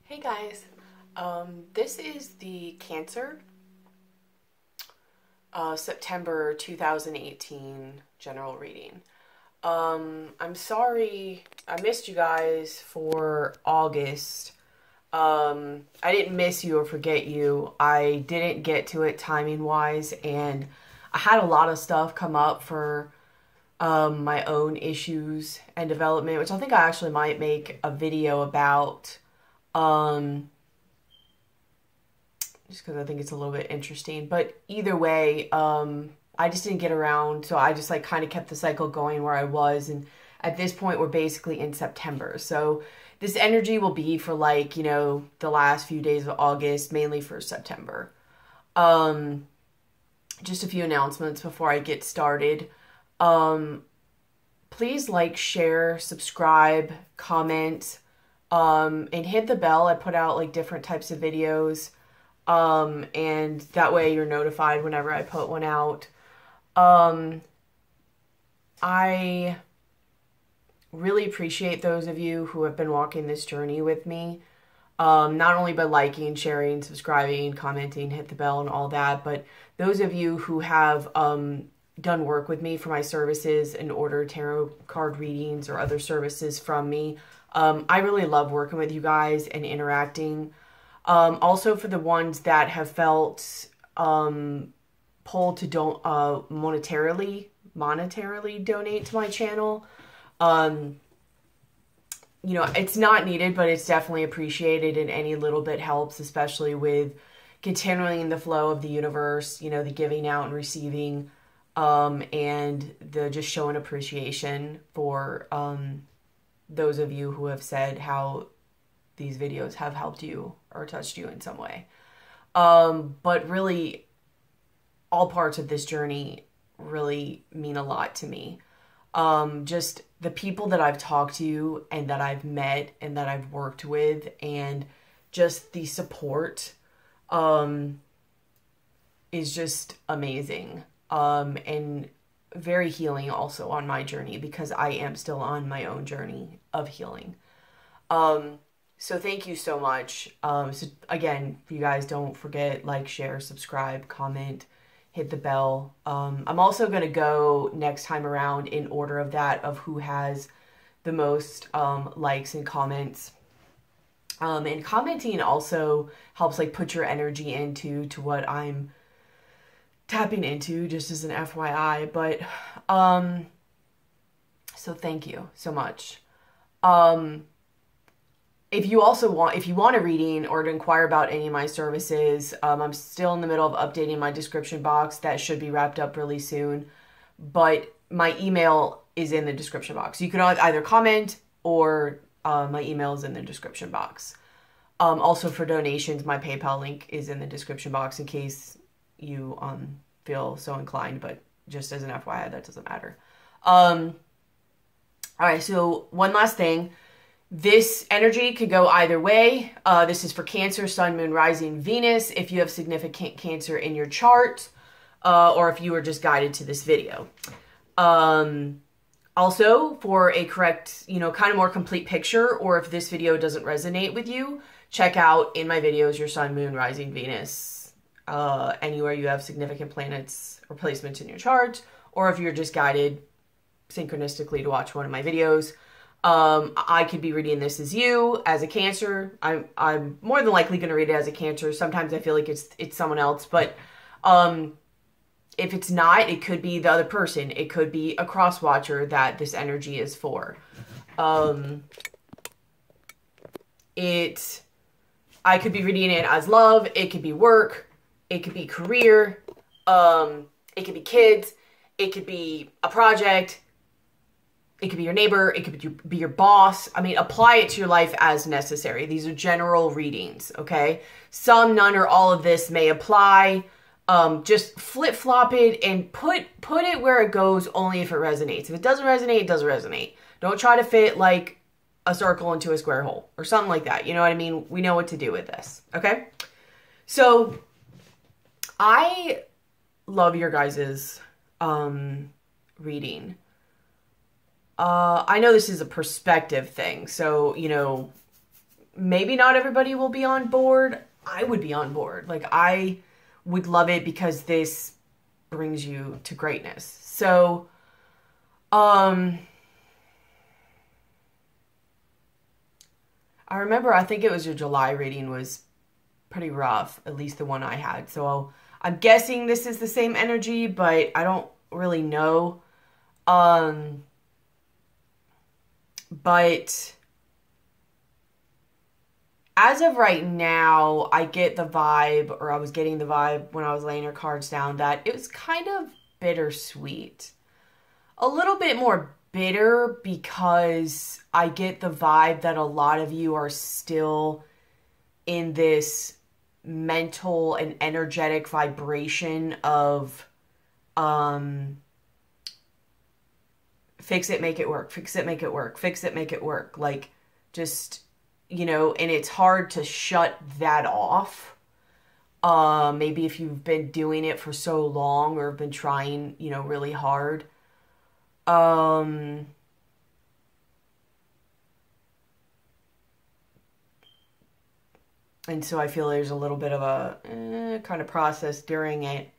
Hey guys, this is the Cancer September 2018 general reading. I'm sorry I missed you guys for August. I didn't miss you or forget you. I didn't get to it timing wise, and I had a lot of stuff come up for my own issues and development, which I think I actually might make a video about. Just because I think it's a little bit interesting. But either way, I just didn't get around. So I just like kind of kept the cycle going where I was. And at this point, we're basically in September. So this energy will be for like, you know, the last few days of August, mainly for September. Just a few announcements before I get started. Please like, share, subscribe, comment, and hit the bell. I put out like different types of videos. And that way you're notified whenever I put one out. I really appreciate those of you who have been walking this journey with me. Not only by liking, sharing, subscribing, commenting, hit the bell and all that, but those of you who have, done work with me for my services and ordered tarot card readings or other services from me. I really love working with you guys and interacting. Also for the ones that have felt pulled to monetarily donate to my channel. You know, it's not needed, but it's definitely appreciated, and any little bit helps, especially with continuing the flow of the universe, you know, the giving out and receiving, and the just showing appreciation for those of you who have said how these videos have helped you or touched you in some way. But really, all parts of this journey really mean a lot to me. Just the people that I've talked to and that I've met and that I've worked with, and just the support is just amazing. And very healing also on my journey, because I am still on my own journey of healing. So thank you so much. So again, if you guys don't forget, like, share, subscribe, comment, hit the bell. I'm also going to go next time around in order of that, of who has the most likes and comments. And commenting also helps like put your energy into what I'm tapping into, just as an FYI. But so thank you so much. If you want a reading or to inquire about any of my services, I'm still in the middle of updating my description box. That should be wrapped up really soon. But my email is in the description box. You can either comment, or my email is in the description box. Also for donations, my PayPal link is in the description box in case you feel so inclined, but just as an FYI, that doesn't matter. All right, so one last thing. This energy could go either way. This is for Cancer, Sun, Moon, Rising, Venus, if you have significant Cancer in your chart, or if you were just guided to this video. Also, for a correct, you know, kind of more complete picture, or if this video doesn't resonate with you, check out in my videos your Sun, Moon, Rising, Venus, anywhere you have significant planets or placements in your chart, or if you're just guided synchronistically to watch one of my videos. I could be reading this as you, as a Cancer. I'm more than likely going to read it as a Cancer. Sometimes I feel like it's someone else, but if it's not, it could be the other person. It could be a cross watcher that this energy is for. I could be reading it as love. It could be work. It could be career. It could be kids. It could be a project. It could be your neighbor. It could be your boss. I mean, apply it to your life as necessary. These are general readings, okay? Some, none, or all of this may apply. Just flip-flop it and put it where it goes only if it resonates. If it doesn't resonate, it doesn't resonate. Don't try to fit like a circle into a square hole or something like that. You know what I mean? We know what to do with this, okay? So I love your guys's reading. I know this is a perspective thing, so, you know, maybe not everybody will be on board. I would be on board. Like, I would love it because this brings you to greatness. So, I remember, I think it was your July reading was pretty rough, at least the one I had. So I'm guessing this is the same energy, but I don't really know. But as of right now, I get the vibe, or I was getting the vibe when I was laying your cards down, that it was kind of bittersweet. A little bit more bitter because I get the vibe that a lot of you are still in this mental and energetic vibration of fix it, make it work, fix it, make it work, fix it, make it work. Like, just, you know, and it's hard to shut that off. Maybe if you've been doing it for so long or been trying, you know, really hard. And so I feel there's a little bit of a kind of process during it.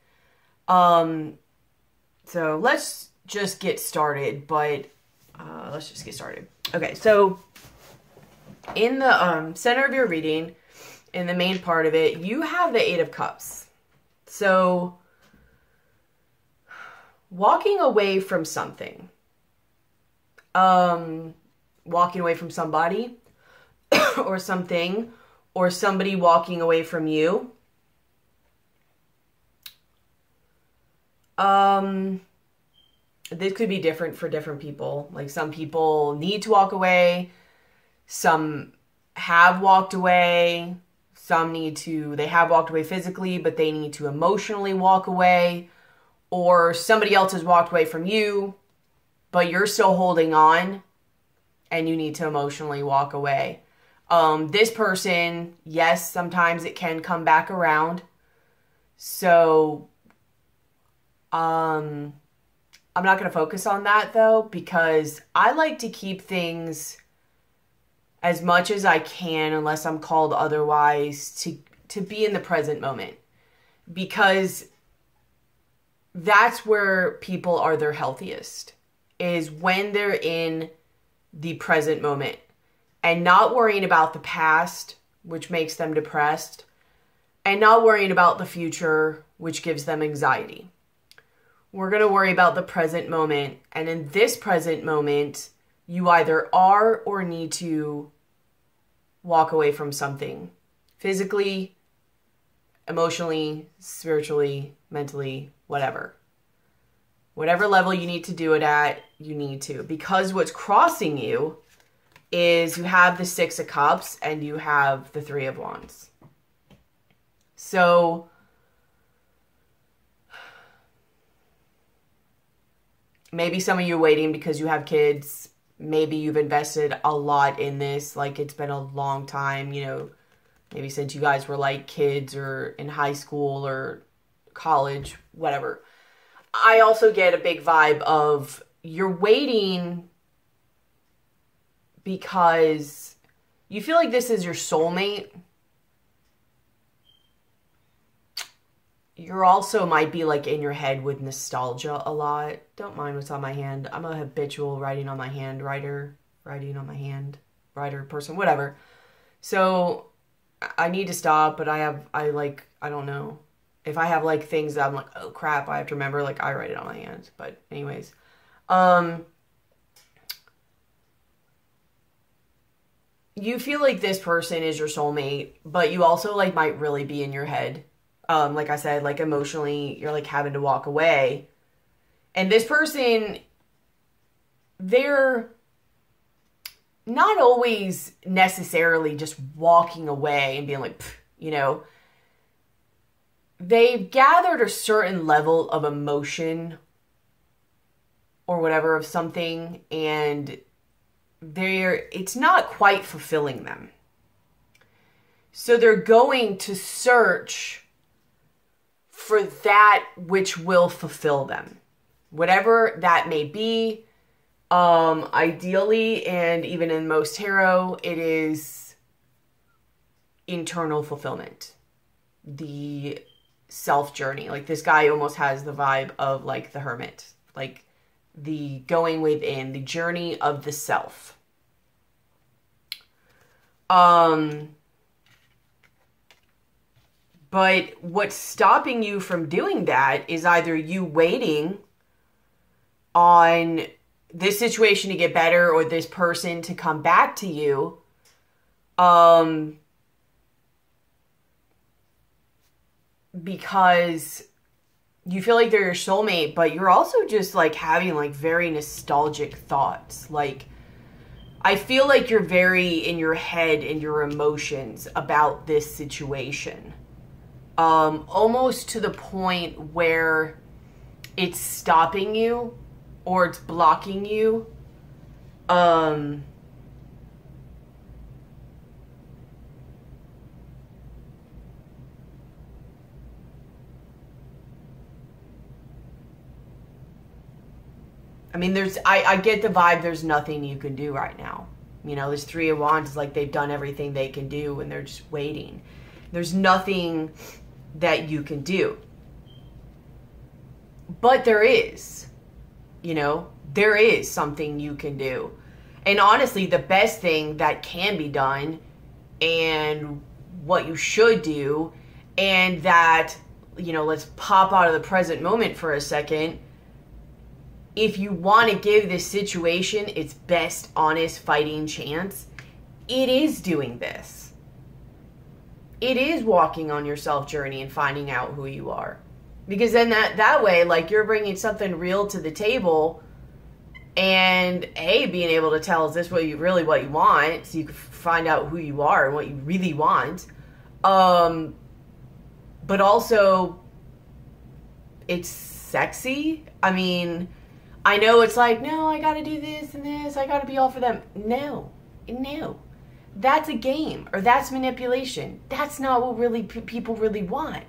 So let's just get started, but let's just get started. Okay, so in the center of your reading, in the main part of it, you have the Eight of Cups. So walking away from something, walking away from somebody or something, or somebody walking away from you. This could be different for different people. Like, some people need to walk away. Some have walked away. Some they have walked away physically, but they need to emotionally walk away. Or somebody else has walked away from you, but you're still holding on and you need to emotionally walk away. This person, yes, sometimes it can come back around. So, I'm not going to focus on that though, because I like to keep things as much as I can, unless I'm called otherwise, to be in the present moment, because that's where people are their healthiest, is when they're in the present moment and not worrying about the past, which makes them depressed, and not worrying about the future, which gives them anxiety. We're going to worry about the present moment. And in this present moment, you either are or need to walk away from something. Physically, emotionally, spiritually, mentally, whatever. Whatever level you need to do it at, you need to. Because what's crossing you is you have the Six of Cups and you have the Three of Wands. So maybe some of you are waiting because you have kids. Maybe you've invested a lot in this. Like, it's been a long time, you know, maybe since you guys were like kids or in high school or college, whatever. I also get a big vibe of you're waiting because you feel like this is your soulmate. You're also might be like in your head with nostalgia a lot. Don't mind what's on my hand. I'm a habitual writing on my hand writer person, whatever. So I need to stop, but I don't know. If I have like things that I'm like, oh crap, I have to remember, like, I write it on my hand. But anyways, you feel like this person is your soulmate, but you also like might really be in your head. Like I said, like emotionally, you're like having to walk away. And this person, they're not always necessarily just walking away and being like, you know, they've gathered a certain level of emotion or whatever of something, and it's not quite fulfilling them. So they're going to search for that which will fulfill them. Whatever that may be, ideally, and even in most tarot, it is internal fulfillment, the self journey. Like, this guy almost has the vibe of like the hermit, like the going within, the journey of the self. But what's stopping you from doing that is either you waiting on this situation to get better or this person to come back to you. Because you feel like they're your soulmate, but you're also just like having like very nostalgic thoughts. Like, I feel like you're very in your head and your emotions about this situation. Almost to the point where it's stopping you or it's blocking you. I mean, I get the vibe there's nothing you can do right now. You know, this Three of Wands is like they've done everything they can do and they're just waiting. There's nothing that you can do. But there is, you know, there is something you can do. And honestly, the best thing that can be done and what you should do, and that, you know, let's pop out of the present moment for a second. If you want to give this situation its best, honest fighting chance, it is doing this. It is walking on your self journey and finding out who you are. Because then that way, like, you're bringing something real to the table, and being able to tell, is this what you want? So you can find out who you are and what you really want. But also, it's sexy. I mean, I know it's like, no, I gotta do this and this, I gotta be all for them. No. That's a game, or that's manipulation. That's not what people really want.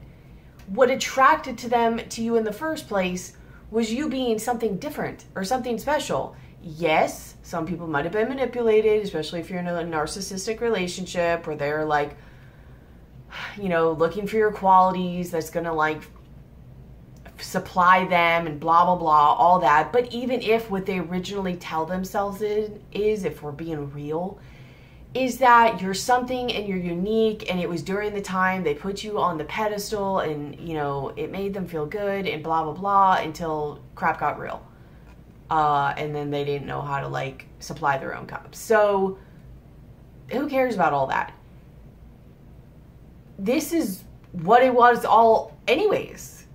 What attracted to you in the first place was you being something different or something special. Yes, some people might have been manipulated, especially if you're in a narcissistic relationship where they're like, you know, looking for your qualities, that's gonna like supply them and blah, blah, blah, all that. But even if what they originally tell themselves is, if we're being real, is that you're something and you're unique, and it was during the time they put you on the pedestal and, you know, it made them feel good and blah, blah, blah, until crap got real. And then they didn't know how to, like, supply their own cups. So who cares about all that? This is what it was all anyways.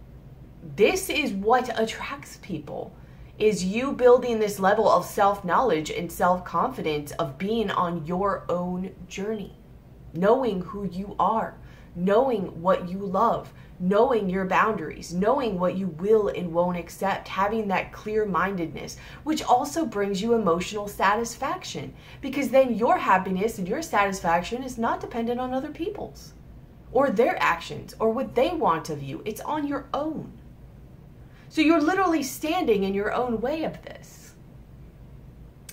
This is what attracts people. Is you building this level of self-knowledge and self-confidence of being on your own journey. Knowing who you are. Knowing what you love. Knowing your boundaries. Knowing what you will and won't accept. Having that clear-mindedness. Which also brings you emotional satisfaction. Because then your happiness and your satisfaction is not dependent on other people's. Or their actions. Or what they want of you. It's on your own. So you're literally standing in your own way of this.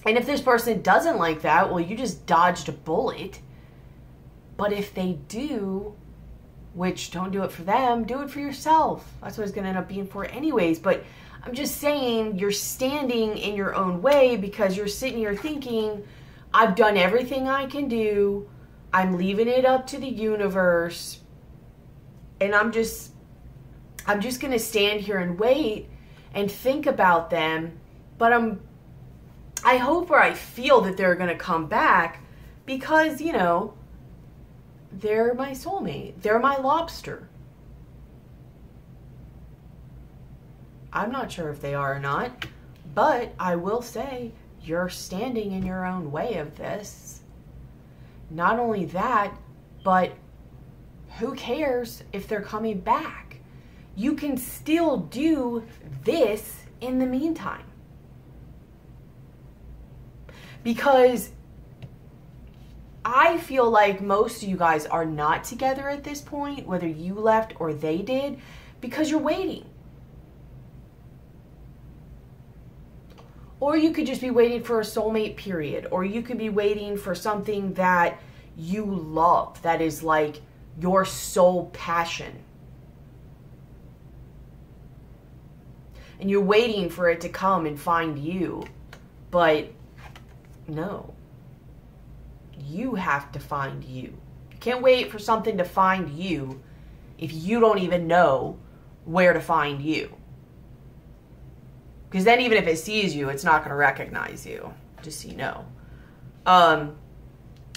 And if this person doesn't like that, well, you just dodged a bullet. But if they do, which don't do it for them, do it for yourself. That's what it's going to end up being for anyways. But I'm just saying, you're standing in your own way because you're sitting here thinking, I've done everything I can do. I'm leaving it up to the universe. And I'm just going to stand here and wait and think about them. But I hope or I feel that they're going to come back because, you know, they're my soulmate. They're my lobster. I'm not sure if they are or not, but I will say you're standing in your own way of this. Not only that, but who cares if they're coming back? You can still do this in the meantime. Because I feel like most of you guys are not together at this point, whether you left or they did, because you're waiting. Or you could just be waiting for a soulmate, period. Or you could be waiting for something that, you love, that is like your sole passion. And you're waiting for it to come and find you. But no. You have to find you. You can't wait for something to find you if you don't even know where to find you. Because then even if it sees you, it's not going to recognize you. Just so you know.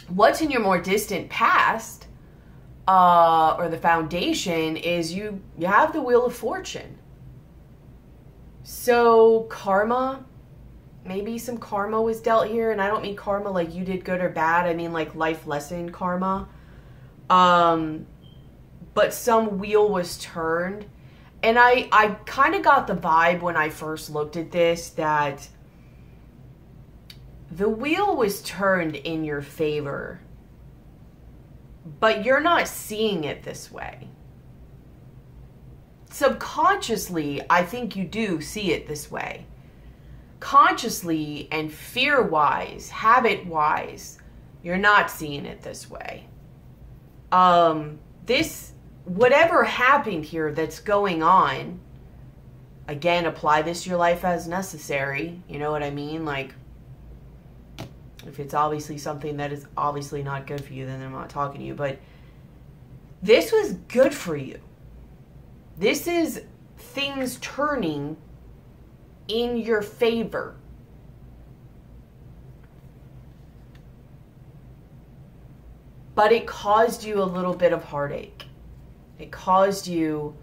What's in your more distant past, or the foundation, is you have the Wheel of Fortune. So karma, maybe some karma was dealt here. And I don't mean karma like you did good or bad. I mean like life lesson karma. But some wheel was turned. And I kind of got the vibe when I first looked at this that the wheel was turned in your favor. But you're not seeing it this way. Subconsciously, I think you do see it this way. Consciously and fear-wise, habit-wise, you're not seeing it this way. Whatever happened here that's going on, again, apply this to your life as necessary. You know what I mean? Like, if it's obviously something that is obviously not good for you, then I'm not talking to you. But this was good for you. This is things turning in your favor. But it caused you a little bit of heartache. It caused you,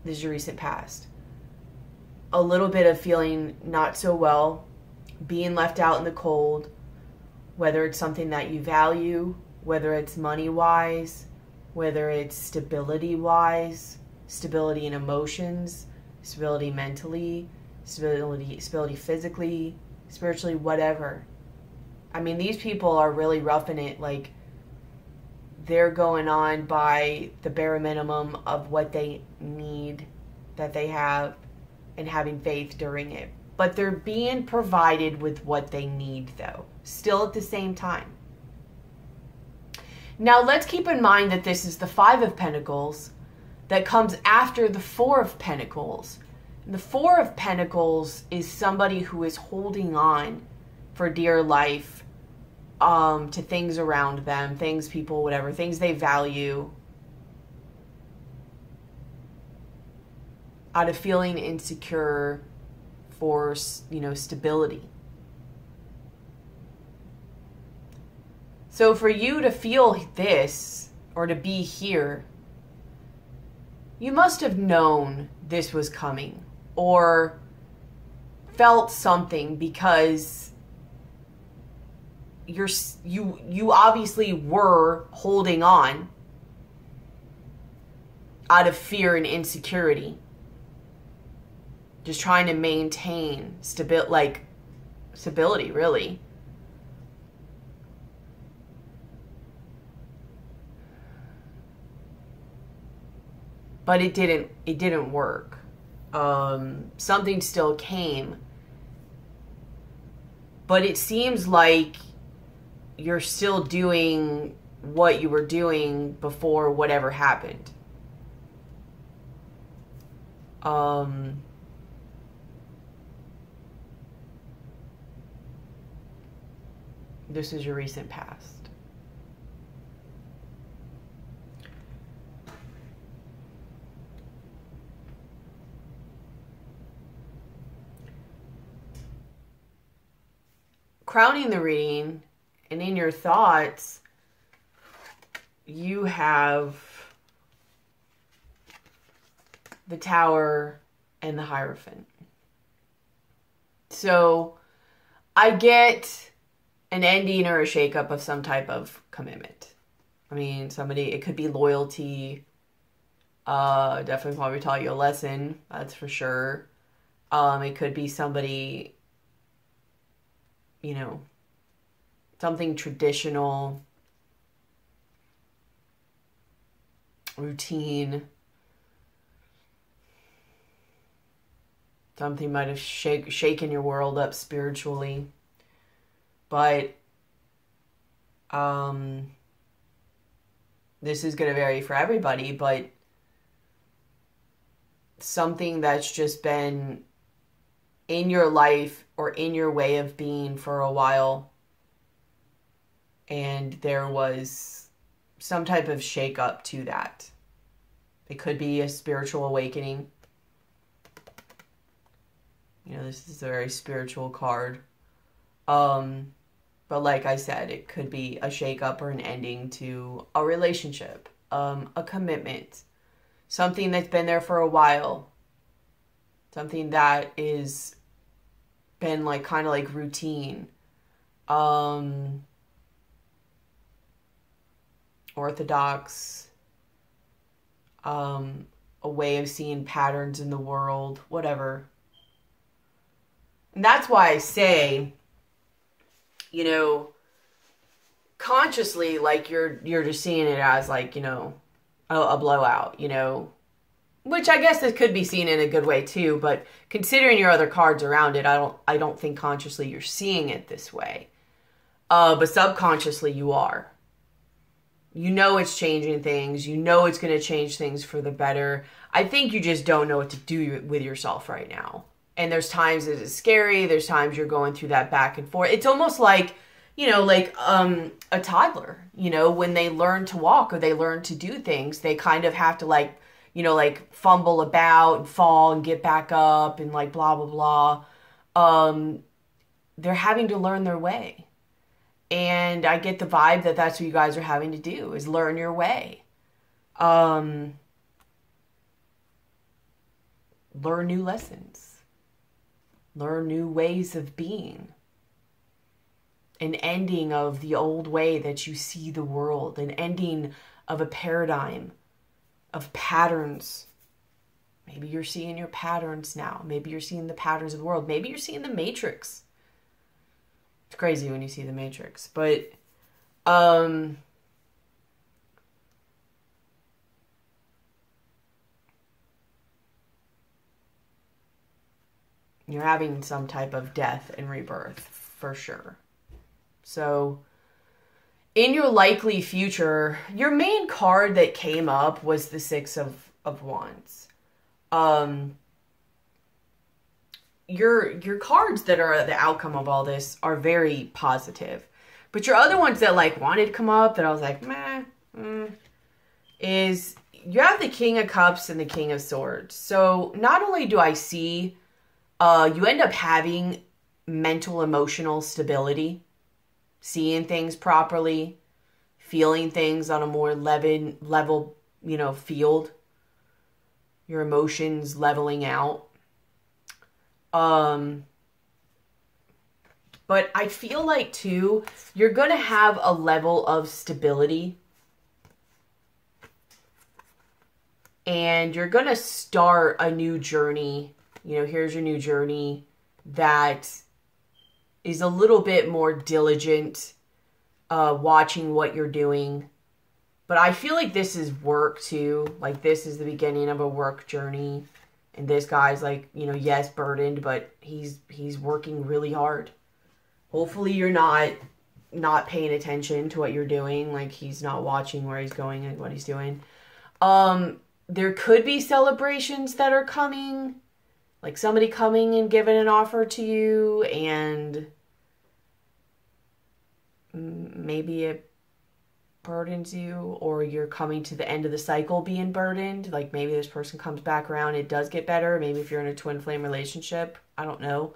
this is your recent past, a little bit of feeling not so well, being left out in the cold, whether it's something that you value, whether it's money-wise, whether it's stability-wise, stability in emotions, stability mentally, stability physically, spiritually, whatever. I mean, these people are really roughing it. Like, they're going on by the bare minimum of what they need, that they have, and having faith during it. But they're being provided with what they need, though, still at the same time. Now, let's keep in mind that this is the Five of Pentacles that comes after the Four of Pentacles. The Four of Pentacles is somebody who is holding on for dear life to things around them, things, people, whatever, things they value, out of feeling insecure for, stability. So for you to feel this, or to be here, you must have known this was coming, or felt something, because you obviously were holding on out of fear and insecurity, just trying to maintain stability, really. But it didn't work. Something still came. But it seems like you're still doing what you were doing before whatever happened. This is your recent past. Crowning the reading, and in your thoughts, you have the Tower and the Hierophant. So I get an ending or a shakeup of some type of commitment. I mean, it could be loyalty. Definitely probably taught you a lesson, that's for sure. It could be somebody, something traditional, routine. Something might have shaken your world up spiritually. But this is going to vary for everybody, but something that's just been in your life or in your way of being for a while, and there was some type of shake-up to that. It could be a spiritual awakening. You know, this is a very spiritual card. But like I said, it could be a shake-up or an ending to a relationship, a commitment, something that's been there for a while, something that is been like kind of like routine, orthodox, a way of seeing patterns in the world, whatever. And that's why I say, you know, consciously, like you're just seeing it as like, you know, a blowout, you know, which I guess it could be seen in a good way too, but considering your other cards around it, I don't think consciously you're seeing it this way. But subconsciously you are. You know it's changing things. You know it's going to change things for the better. I think you just don't know what to do with yourself right now. And there's times that it's scary. There's times you're going through that back and forth. It's almost like, you know, like a toddler, you know, when they learn to walk or they learn to do things, they kind of have to like, you know, like fumble about and fall and get back up and like blah, blah, blah. They're having to learn their way. And I get the vibe that that's what you guys are having to do, is learn your way. Learn new lessons. Learn new ways of being. An ending of the old way that you see the world. An ending of a paradigm, of patterns. Maybe you're seeing your patterns now. Maybe you're seeing the patterns of the world. Maybe you're seeing the Matrix. It's crazy when you see the Matrix, but you're having some type of death and rebirth for sure. So in your likely future, your main card that came up was the Six of Wands. Your cards that are the outcome of all this are very positive. But your other ones that like wanted to come up that I was like, is you have the King of Cups and the King of Swords. So not only do I see you end up having mental, emotional stability, seeing things properly, feeling things on a more level, you know, field, your emotions leveling out. But I feel like too, you're going to have a level of stability. And you're going to start a new journey. You know, here's your new journey that is a little bit more diligent, watching what you're doing. But I feel like this is work too. Like this is the beginning of a work journey. And this guy's like, you know, yes, burdened, but he's working really hard. Hopefully you're not paying attention to what you're doing. Like he's not watching where he's going and what he's doing. There could be celebrations that are coming. Like somebody coming and giving an offer to you, and maybe it burdens you, or you're coming to the end of the cycle being burdened. Like maybe this person comes back around, it does get better. Maybe if you're in a twin flame relationship, I don't know.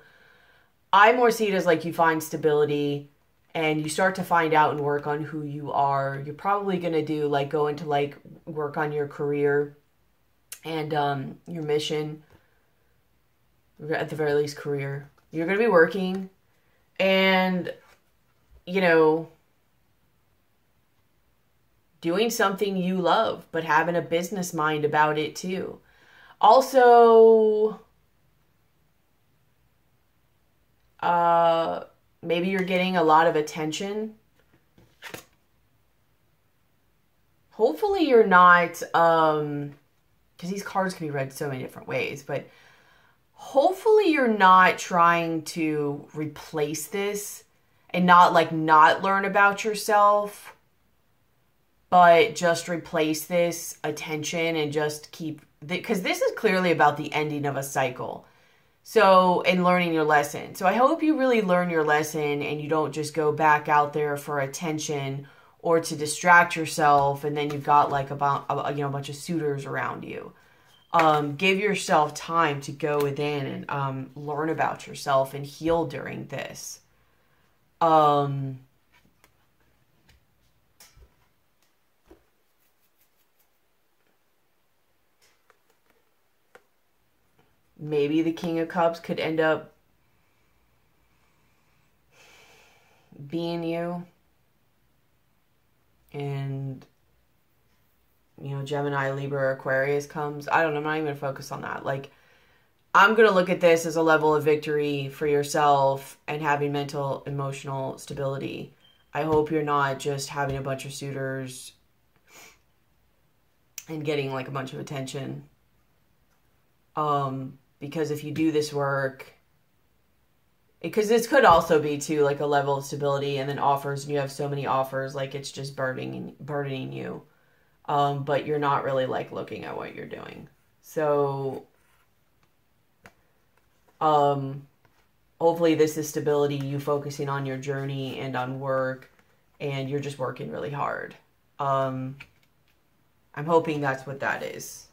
I more see it as like you find stability and you start to find out and work on who you are. You're probably going to do like go into like work on your career and your mission, at the very least career. You're going to be working and, you know, doing something you love, but having a business mind about it too. Also, maybe you're getting a lot of attention. Hopefully you're not, because these cards can be read so many different ways, but hopefully you're not trying to replace this and not learn about yourself. but just replace this attention and just keep, because this is clearly about the ending of a cycle. So, and learning your lesson. So I hope you really learn your lesson and you don't just go back out there for attention or to distract yourself, and then you've got like about a bunch of suitors around you. Give yourself time to go within and learn about yourself and heal during this. Maybe the King of Cups could end up being you. And, you know, Gemini, Libra, Aquarius comes. I don't know. I'm not even going to focus on that. Like, I'm going to look at this as a level of victory for yourself and having mental, emotional stability. I hope you're not just having a bunch of suitors and getting like a bunch of attention. Because if you do this work, because this could also be too like a level of stability, and then offers, and you have so many offers, like it's just burdening you. But you're not really like looking at what you're doing. So, hopefully this is stability, you focusing on your journey and on work, and you're just working really hard. I'm hoping that's what that is.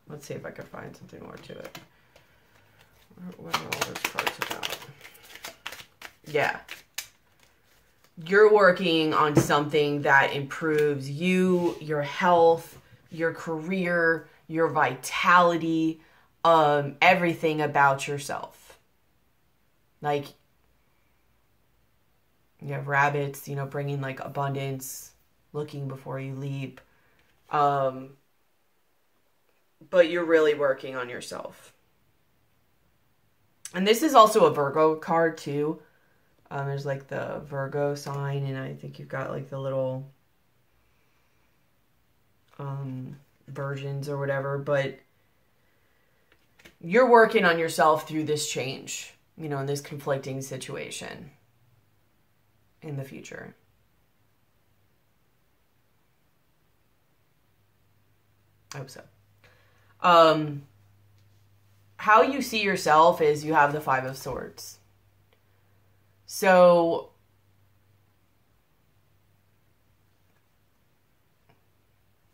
Let's see if I can find something more to it. What are all those cards about? Yeah. You're working on something that improves you, your health, your career, your vitality, everything about yourself. Like, you have rabbits, you know, bringing like abundance, looking before you leap. But you're really working on yourself. And this is also a Virgo card too. There's like the Virgo sign, and I think you've got like the little versions or whatever, but you're working on yourself through this change, you know, in this conflicting situation in the future. I hope so. How you see yourself is you have the Five of Swords. So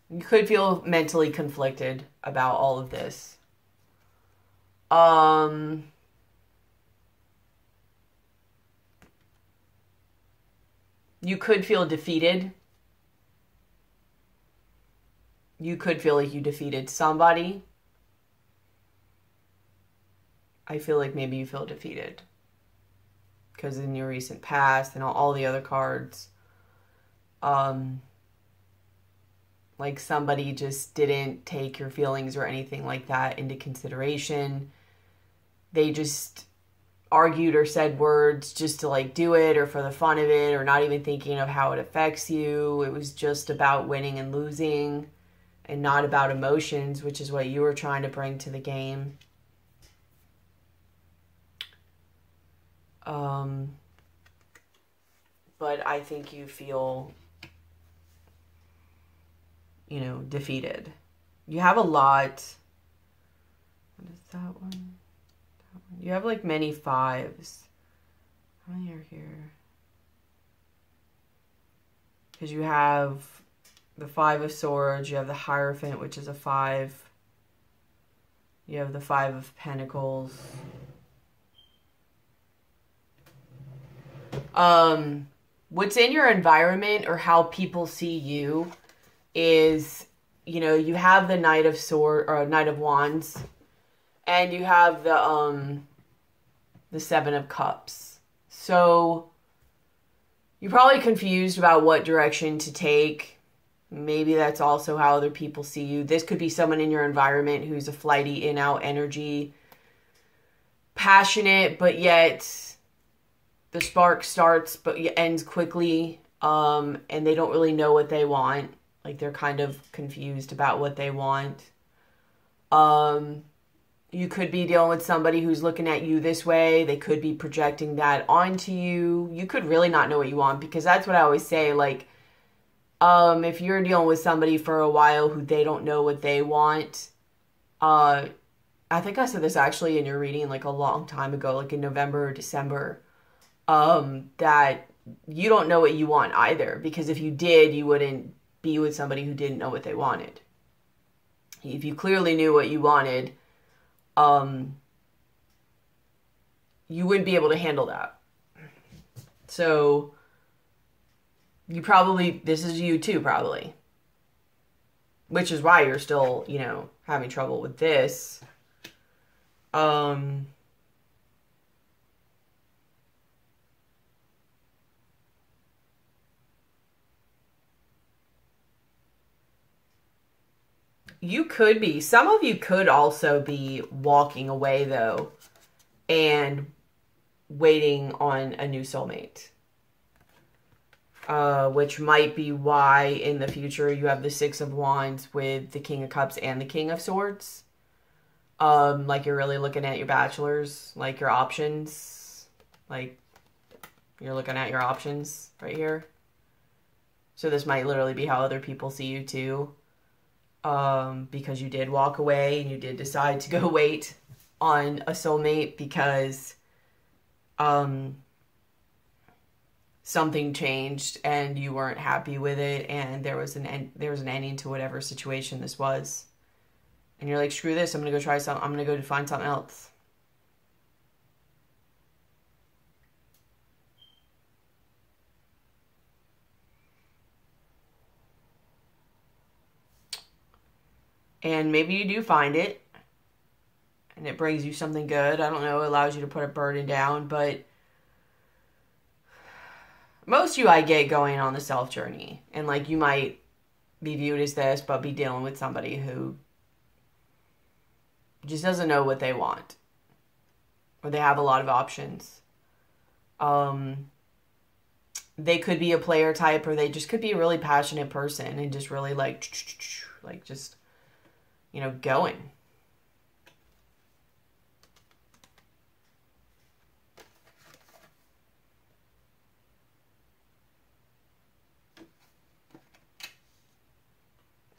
you could feel mentally conflicted about all of this. You could feel defeated. You could feel like you defeated somebody. I feel like maybe you feel defeated. Because in your recent past and all the other cards, like somebody just didn't take your feelings or anything like that into consideration. They just argued or said words just to like do it or for the fun of it, or not even thinking of how it affects you. It was just about winning and losing and not about emotions, which is what you were trying to bring to the game. But I think you feel, you know, defeated. You have a lot. What is that one? You have like many fives. How many are here? Because you have the Five of Swords. You have the Hierophant, which is a 5. You have the 5 of Pentacles. What's in your environment or how people see you is, you know, you have the Knight of Swords or Knight of Wands, and you have the 7 of Cups. So you're probably confused about what direction to take. Maybe that's also how other people see you. This could be someone in your environment who's a flighty, in-out energy, passionate, but yet the spark starts but ends quickly, and they don't really know what they want. Like, they're kind of confused about what they want. You could be dealing with somebody who's looking at you this way. They could be projecting that onto you. You could really not know what you want, because that's what I always say. Like, If you're dealing with somebody for a while who they don't know what they want, I think I said this actually in your reading like a long time ago, like in November or December, that you don't know what you want either, because if you did, you wouldn't be with somebody who didn't know what they wanted. If you clearly knew what you wanted, you wouldn't be able to handle that. So you probably, this is you too, probably. Which is why you're still, you know, having trouble with this. You could be, some of you could also be walking away though and waiting on a new soulmate. Which might be why in the future you have the Six of Wands with the King of Cups and the King of Swords. Like you're really looking at your bachelors, like your options, like you're looking at your options right here. So this might literally be how other people see you too. Because you did walk away and you did decide to go wait on a soulmate because, something changed and you weren't happy with it, and there was an ending to whatever situation this was. And you're like, screw this, I'm going to go try something. I'm going to go find something else. And maybe you do find it and it brings you something good. I don't know, it allows you to put a burden down, but most of you I get going on the self journey. And like you might be viewed as this, but be dealing with somebody who just doesn't know what they want. Or they have a lot of options. They could be a player type, or they just could be a really passionate person and just really like just, you know, going.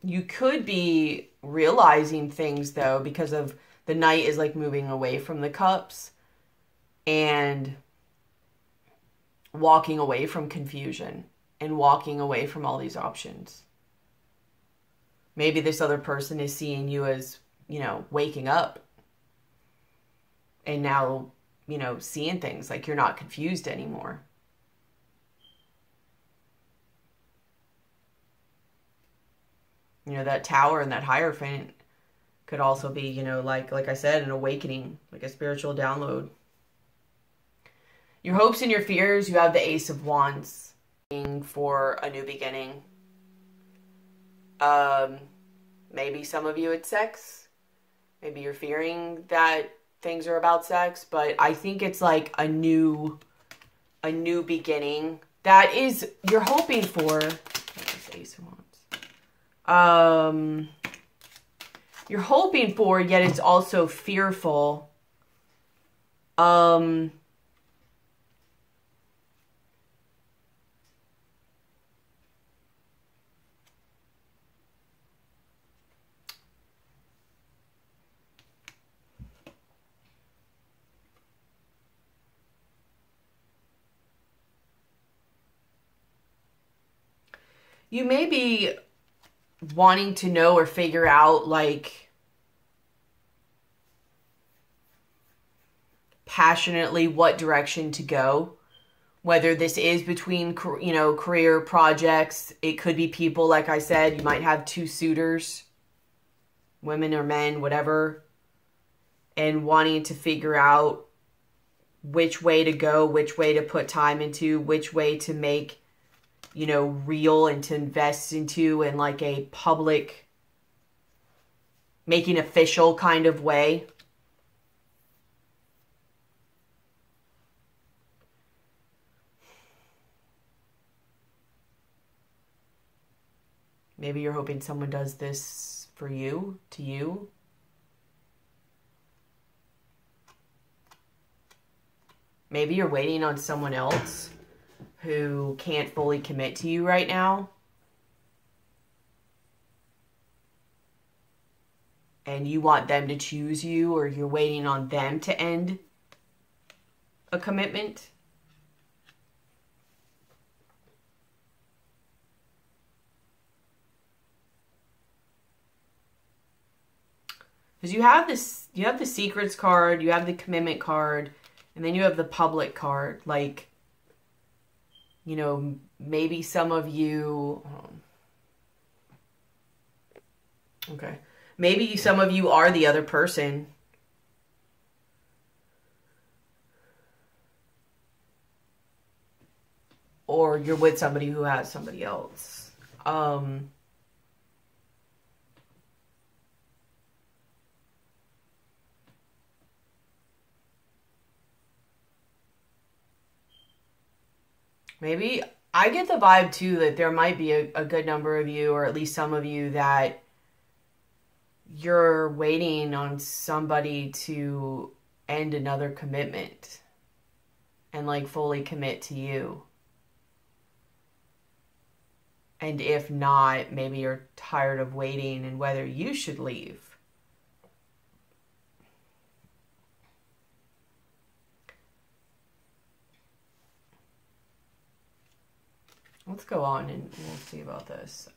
You could be realizing things though, because of the Knight is like moving away from the cups and walking away from confusion and walking away from all these options. Maybe this other person is seeing you as, you know, waking up and now, you know, seeing things like you're not confused anymore. You know, that Tower and that Hierophant could also be, you know, like I said, an awakening, like a spiritual download. Your hopes and your fears, you have the Ace of Wands for a new beginning. Maybe some of you it's sex. Maybe you're fearing that things are about sex, but I think it's like a new beginning. That is, you're hoping for, Ace of Wands. You're hoping for, yet it's also fearful. You may be wanting to know or figure out, like, passionately what direction to go. Whether this is between, you know, career projects. It could be people, like I said, you might have two suitors, women or men, whatever, and wanting to figure out which way to go, which way to put time into, which way to make, you know, real and to invest into in like a public, making official kind of way. Maybe you're hoping someone does this for you, to you. Maybe you're waiting on someone else who can't fully commit to you right now. and you want them to choose you, or you're waiting on them to end a commitment. Because you have the secrets card, you have the commitment card, and then you have the public card. Like, you know, maybe some of you, okay, maybe some of you are the other person. Or you're with somebody who has somebody else. Maybe I get the vibe too that there might be a good number of you, or at least some of you, that you're waiting on somebody to end another commitment and like fully commit to you. And if not, maybe you're tired of waiting and whether you should leave. Let's go on and we'll see about this.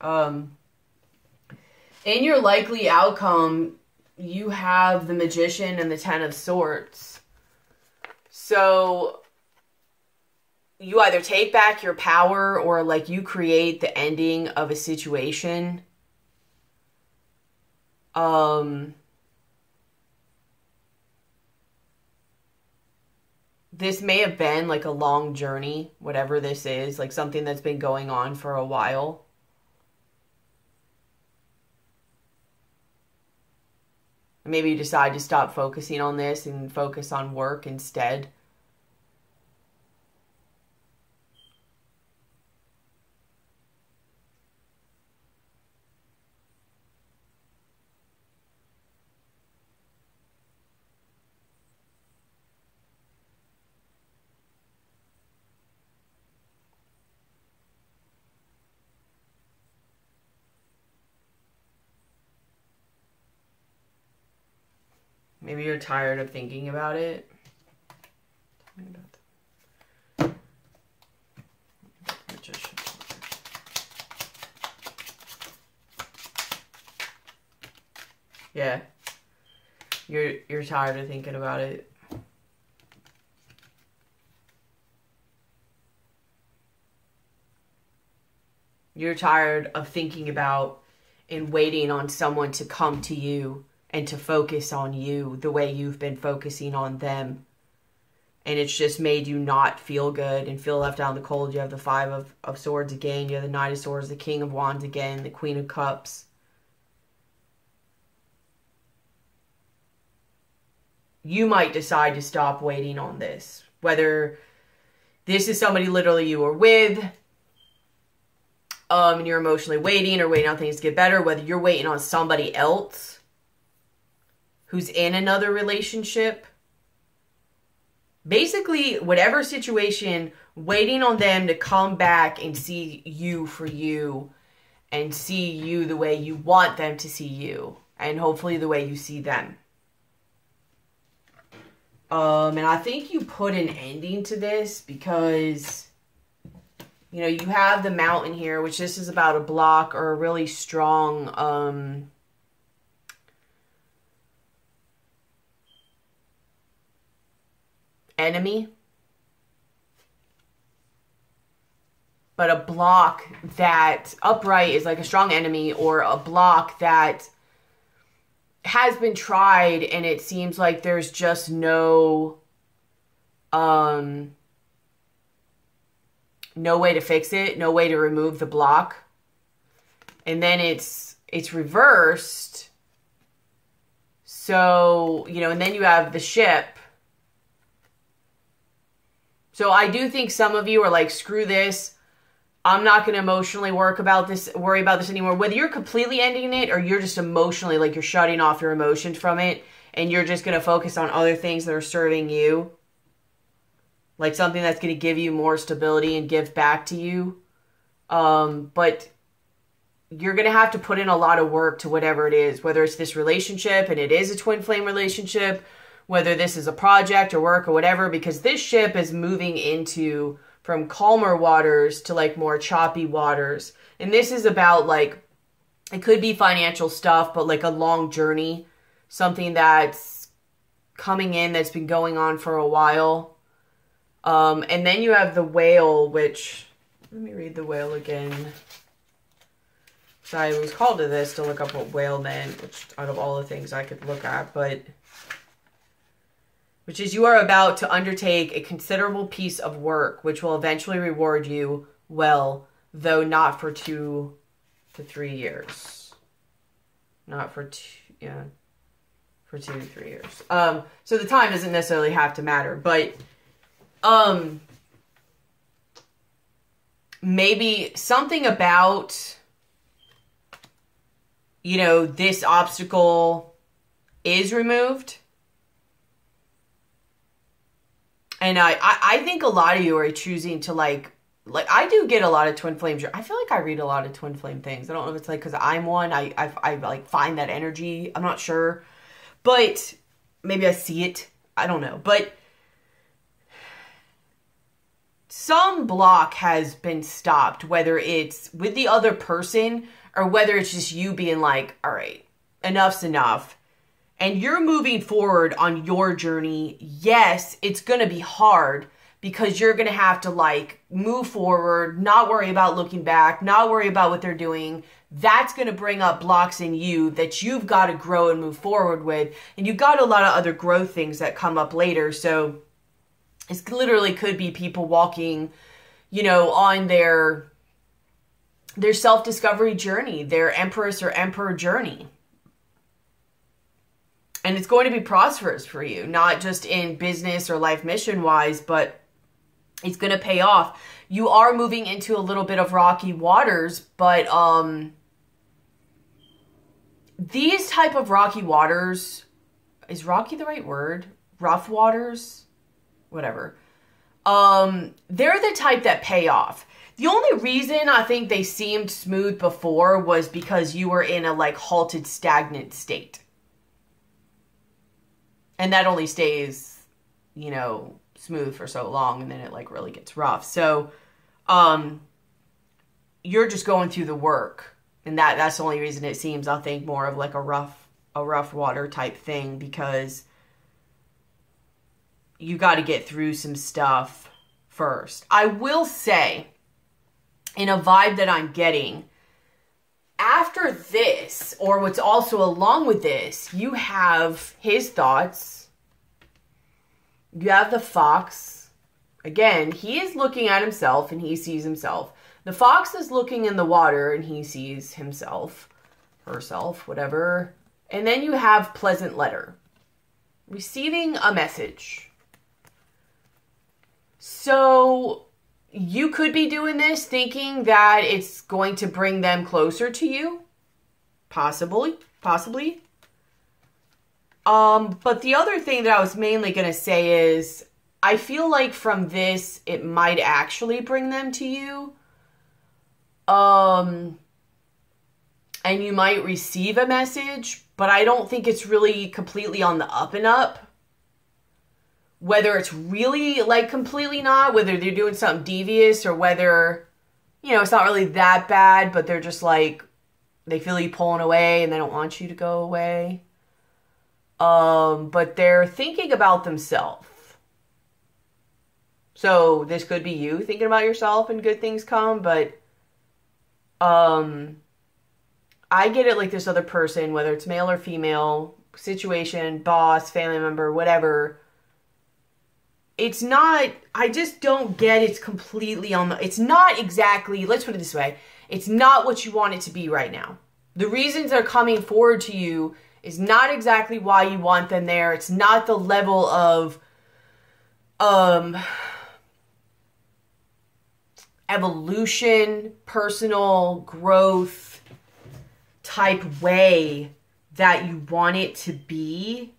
In your likely outcome, you have the Magician and the Ten of Swords. So you either take back your power, or like you create the ending of a situation. This may have been like a long journey, whatever this is, like something that's been going on for a while. Maybe you decide to stop focusing on this and focus on work instead. Maybe you're tired of thinking about it. Tell me about the Magician. Yeah. You're tired of thinking about it. You're tired of thinking about and waiting on someone to come to you and to focus on you the way you've been focusing on them. And it's just made you not feel good and feel left out in the cold. You have the Five of Swords again. You have the Knight of Swords, the King of Wands again, the Queen of Cups. You might decide to stop waiting on this. Whether this is somebody literally you were with, and you're emotionally waiting or waiting on things to get better, whether you're waiting on somebody else who's in another relationship. Basically, whatever situation, waiting on them to come back and see you for you and see you the way you want them to see you, and hopefully the way you see them. And I think you put an ending to this because, you know, you have the Mountain here, which this is about a block or a really strong, enemy, but a block that upright is like a strong enemy, or a block that has been tried and it seems like there's just no way to fix it, no way to remove the block. And then it's reversed. So, you know, and then you have the Ship. So I do think some of you are like, screw this. I'm not going to emotionally worry about this anymore. Whether you're completely ending it or you're just emotionally, like you're shutting off your emotions from it and you're just going to focus on other things that are serving you. Like something that's going to give you more stability and give back to you. But you're going to have to put in a lot of work to whatever it is, whether it's this relationship and it is a twin flame relationship, whether this is a project or work or whatever, because this ship is moving into from calmer waters to like more choppy waters. And this is about like, it could be financial stuff, but like a long journey, something that's coming in that's been going on for a while. And then you have the whale, which, let me read the whale again. So I was called to this to look up what whale meant, which out of all the things I could look at, but which is you are about to undertake a considerable piece of work, which will eventually reward you well, though not for 2 to 3 years. Not for for 2 to 3 years. So the time doesn't necessarily have to matter, but maybe something about, you know, this obstacle is removed. And I think a lot of you are choosing to like I do get a lot of twin flames. I feel like I read a lot of twin flame things. I don't know if it's like because I'm one. I like find that energy. I'm not sure. But maybe I see it. I don't know. But some block has been stopped, whether it's with the other person or whether it's just you being like, all right, enough's enough. And you're moving forward on your journey. Yes, it's going to be hard because you're going to have to like move forward, not worry about looking back, not worry about what they're doing. That's going to bring up blocks in you that you've got to grow and move forward with. And you've got a lot of other growth things that come up later. So it literally could be people walking, you know, on their self-discovery journey, their Empress or Emperor journey. And it's going to be prosperous for you, not just in business or life mission wise, but it's going to pay off. You are moving into a little bit of rocky waters, but these type of rocky waters, is rocky the right word? Rough waters? Whatever. They're the type that pay off. The only reason I think they seemed smooth before was because you were in a like halted, stagnant state. And that only stays, you know, smooth for so long, and then it like really gets rough. So, you're just going through the work, and that's the only reason it seems, I think, more of like a rough water type thing, because you got to get through some stuff first. I will say, in a vibe that I'm getting, after this, or what's also along with this, you have his thoughts. You have the fox. Again, he is looking at himself and he sees himself. The fox is looking in the water and he sees himself, herself, whatever. And then you have pleasant letter. Receiving a message. So you could be doing this thinking that it's going to bring them closer to you. Possibly. But the other thing that I was mainly going to say is, I feel like from this, it might actually bring them to you. And you might receive a message, but I don't think it's really completely on the up and up. Whether it's really like completely not, whether they're doing something devious or whether, you know, it's not really that bad, but they're just like, they feel you pulling away and they don't want you to go away. But they're thinking about themselves. So this could be you thinking about yourself and good things come, but I get it like this other person, whether it's male or female, situation, boss, family member, whatever. It's not, I just don't get it's completely on the, it's not exactly, let's put it this way, it's not what you want it to be right now. The reasons they're coming forward to you is not exactly why you want them there. It's not the level of evolution, personal growth type way that you want it to be.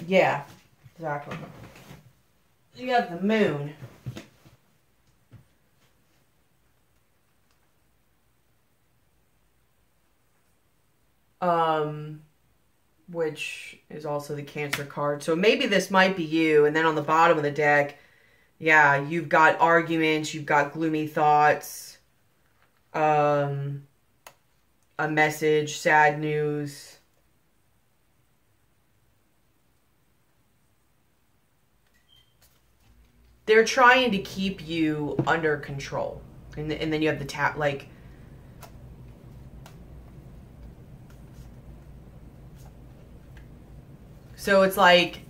Yeah, exactly. You have the moon. which is also the Cancer card. So maybe this might be you. And then on the bottom of the deck, yeah, you've got arguments, you've got gloomy thoughts, a message, sad news. They're trying to keep you under control. And then you have the like... So it's like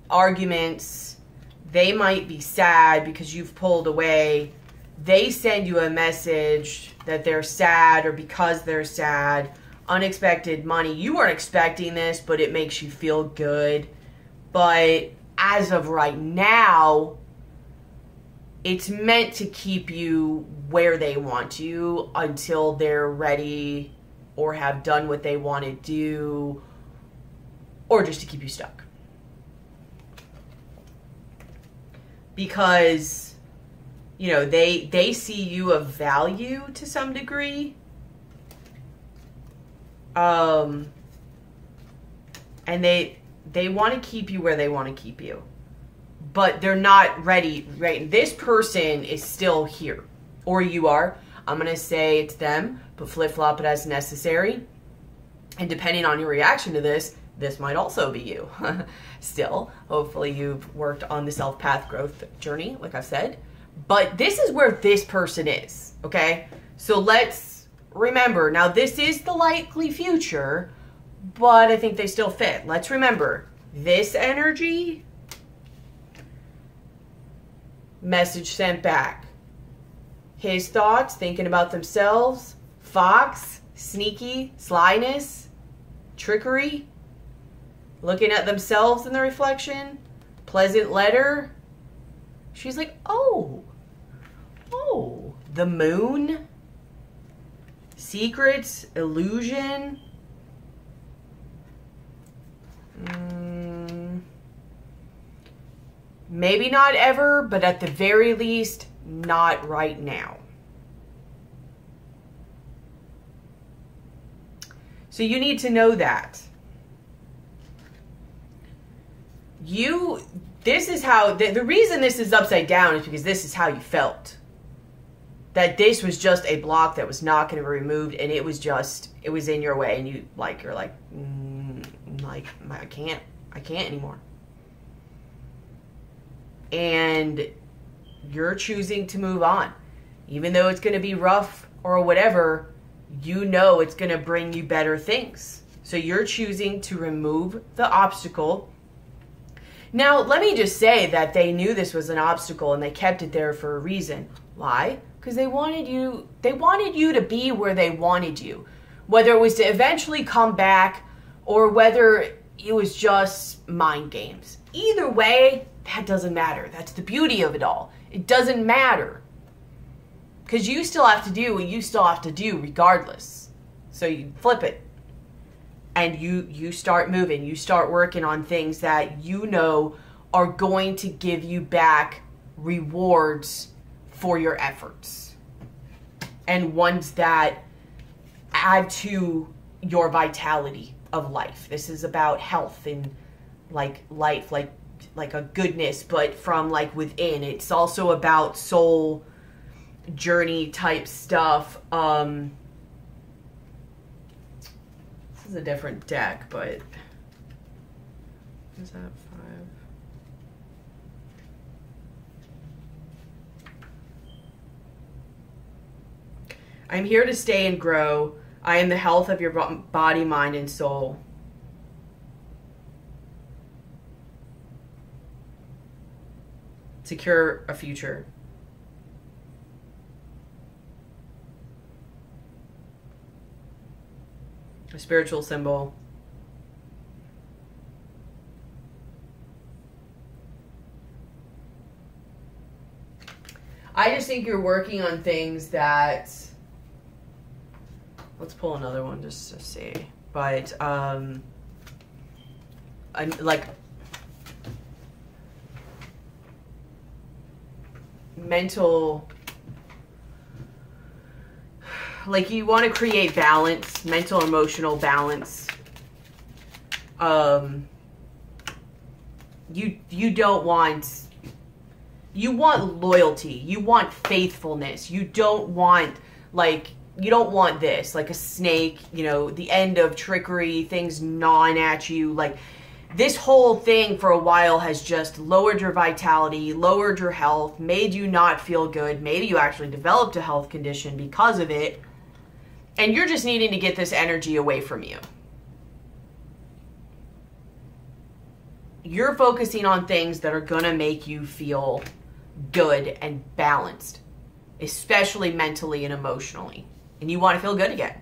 arguments. They might be sad because you've pulled away. They send you a message that they're sad or because they're sad. Unexpected money. You weren't expecting this, but it makes you feel good. But as of right now, it's meant to keep you where they want you until they're ready or have done what they want to do, or just to keep you stuck. Because, you know, they see you of value to some degree. And they want to keep you where they want to keep you. But they're not ready, right? This person is still here. Or you are. I'm going to say it's them, but flip-flop it as necessary. And depending on your reaction to this, this might also be you. Still, hopefully you've worked on the self-path growth journey, like I've said. But this is where this person is, okay? So let's remember, now this is the likely future, but I think they still fit. Let's remember, this energy, message sent back. His thoughts, thinking about themselves, fox, sneaky, slyness, trickery, looking at themselves in the reflection, pleasant letter. She's like, oh, the moon, secrets, illusion. Maybe not ever, but at the very least, not right now. So you need to know that. This is how, the reason this is upside down is because this is how you felt. That this was just a block that was not going to be removed, and it was in your way, and you're like, I can't anymore. And you're choosing to move on. Even though it's going to be rough or whatever, you know it's going to bring you better things. So you're choosing to remove the obstacle. Now, let me just say that they knew this was an obstacle and they kept it there for a reason. Why? Because they wanted you to be where they wanted you. Whether it was to eventually come back or whether it was just mind games. Either way, that doesn't matter. That's the beauty of it all. It doesn't matter. Because you still have to do what you still have to do regardless. So you flip it. And you start moving. You start working on things that you know are going to give you back rewards for your efforts. And ones that add to your vitality of life. This is about health and like life, like a goodness, but from like within. It's also about soul journey type stuff. This is a different deck, but is that 5? I'm here to stay and grow. I am the health of your body, mind, and soul. Secure a future. A spiritual symbol. I just think you're working on things that... Let's pull another one just to see. But, I'm like... mental... like you want to create balance, mental, emotional balance. You don't want, you want loyalty, you want faithfulness. You don't want, like, you don't want this, like a snake, you know, the end of trickery, things gnawing at you. Like, this whole thing for a while has just lowered your vitality, lowered your health, made you not feel good. Maybe you actually developed a health condition because of it. And you're just needing to get this energy away from you. You're focusing on things that are going to make you feel good and balanced, especially mentally and emotionally. And you want to feel good again.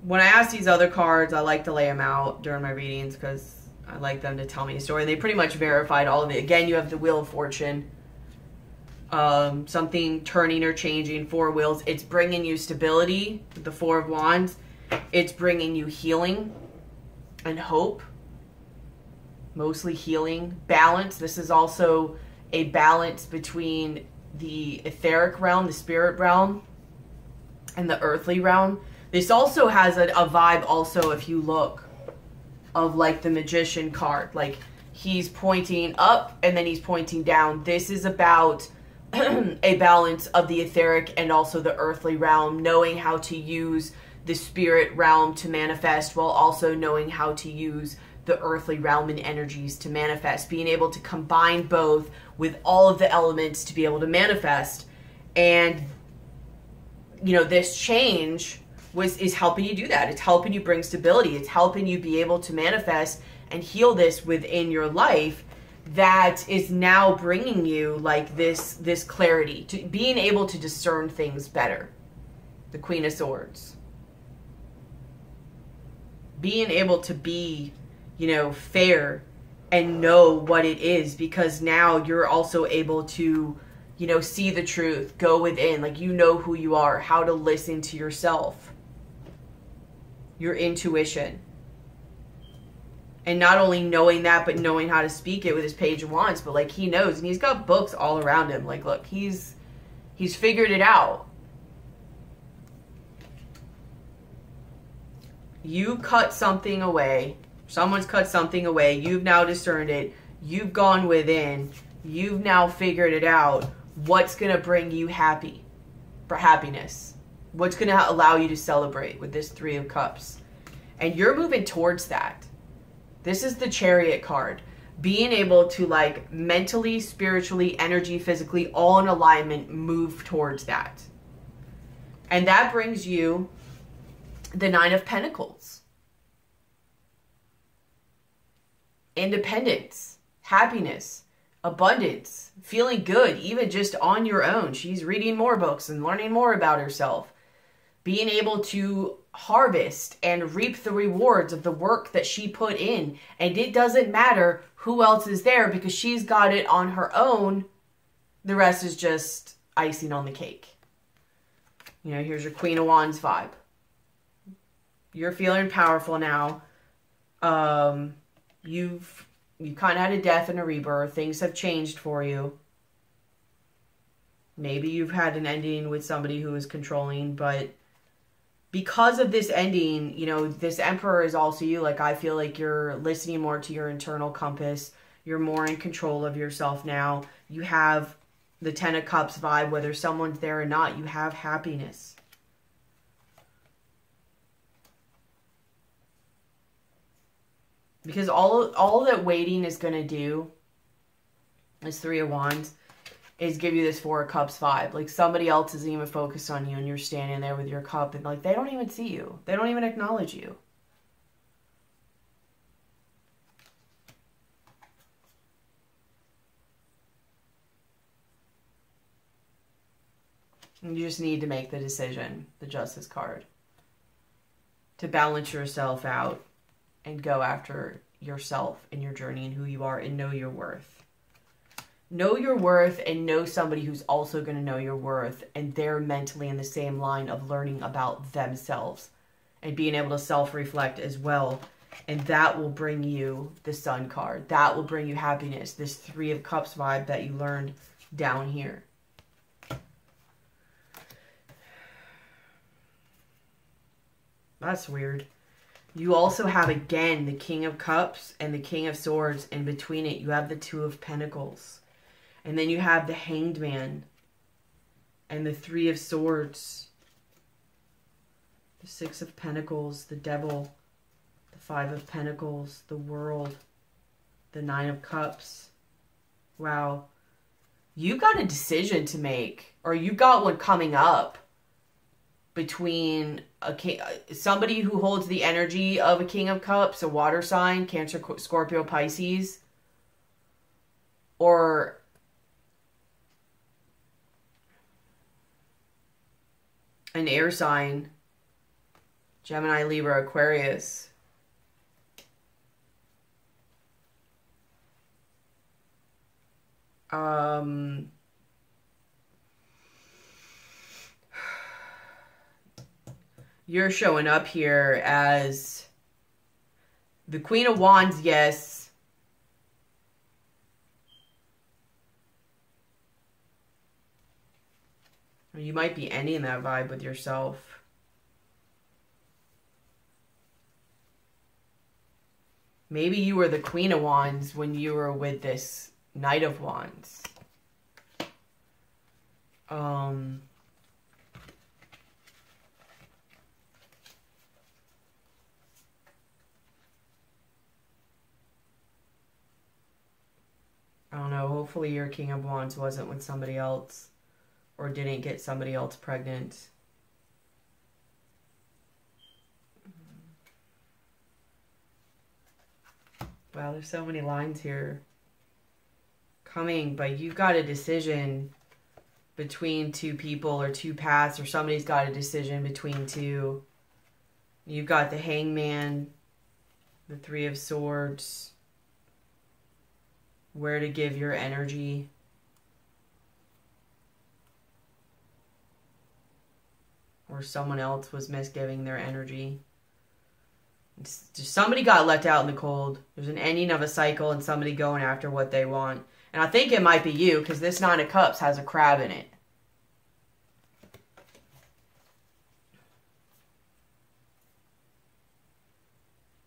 When I ask these other cards, I like to lay them out during my readings because I like them to tell me a story. They pretty much verified all of it. Again, you have the Wheel of Fortune. Something turning or changing, 4 wheels. It's bringing you stability with the 4 of Wands. It's bringing you healing and hope. Mostly healing. Balance. This is also a balance between the etheric realm, the spirit realm, and the earthly realm. This also has a vibe also, if you look, of like the Magician card. Like, he's pointing up and then he's pointing down. This is about a balance of the etheric and also the earthly realm, knowing how to use the spirit realm to manifest while also knowing how to use the earthly realm and energies to manifest. Being able to combine both with all of the elements to be able to manifest. And, you know, this change is helping you do that. It's helping you bring stability. It's helping you be able to manifest and heal this within your life that is now bringing you like this clarity, to being able to discern things better. The Queen of Swords. Being able to be, you know, fair and know what it is, because now you're also able to, you know, see the truth, go within, like, you know who you are, how to listen to yourself, your intuition. And not only knowing that, but knowing how to speak it with his Page of Wands. But like, he knows, and he's got books all around him. Like, look, he's figured it out. You cut something away. Someone's cut something away. You've now discerned it. You've gone within. You've now figured it out. What's going to bring you happiness? What's going to allow you to celebrate with this 3 of Cups? And you're moving towards that. This is the Chariot card. Being able to, like, mentally, spiritually, energy, physically, all in alignment, move towards that. And that brings you the 9 of Pentacles. Independence, happiness, abundance, feeling good, even just on your own. She's reading more books and learning more about herself. Being able to harvest and reap the rewards of the work that she put in. And it doesn't matter who else is there, because she's got it on her own. The rest is just icing on the cake. You know, here's your Queen of Wands vibe. You're feeling powerful now. You kind of had a death and a rebirth. Things have changed for you. Maybe you've had an ending with somebody who is controlling, but because of this ending, you know, this Emperor is also you. Like, I feel like you're listening more to your internal compass. You're more in control of yourself now. You have the 10 of Cups vibe, whether someone's there or not. You have happiness. Because all that waiting is going to do, this 3 of Wands, is give you this 4 of Cups vibe. Like, somebody else isn't even focused on you, and you're standing there with your cup, and like, they don't even see you. They don't even acknowledge you. And you just need to make the decision, the Justice card, to balance yourself out and go after yourself and your journey and who you are, and know your worth. Know your worth, and know somebody who's also going to know your worth, and they're mentally in the same line of learning about themselves and being able to self-reflect as well. And that will bring you the Sun card. That will bring you happiness. This 3 of Cups vibe that you learned down here. That's weird. You also have, again, the King of Cups and the King of Swords. And between it, you have the Two of Pentacles. And then you have the Hanged Man and the Three of Swords. The Six of Pentacles, the Devil, the Five of Pentacles, the World, the Nine of Cups. Wow. You got a decision to make, or you got one coming up between somebody who holds the energy of a King of Cups, a water sign, Cancer, Scorpio, Pisces, or an air sign, Gemini, Libra, Aquarius. You're showing up here as the Queen of Wands, yes. You might be ending that vibe with yourself. Maybe you were the Queen of Wands when you were with this Knight of Wands. I don't know. Hopefully your King of Wands wasn't with somebody else or didn't get somebody else pregnant. Wow, there's so many lines here coming, but you've got a decision between two people or two paths, or somebody's got a decision between two. You've got the Hangman, the Three of Swords, where to give your energy. Or someone else was misgiving their energy. Just somebody got left out in the cold. There's an ending of a cycle and somebody going after what they want. And I think it might be you, because this Nine of Cups has a crab in it.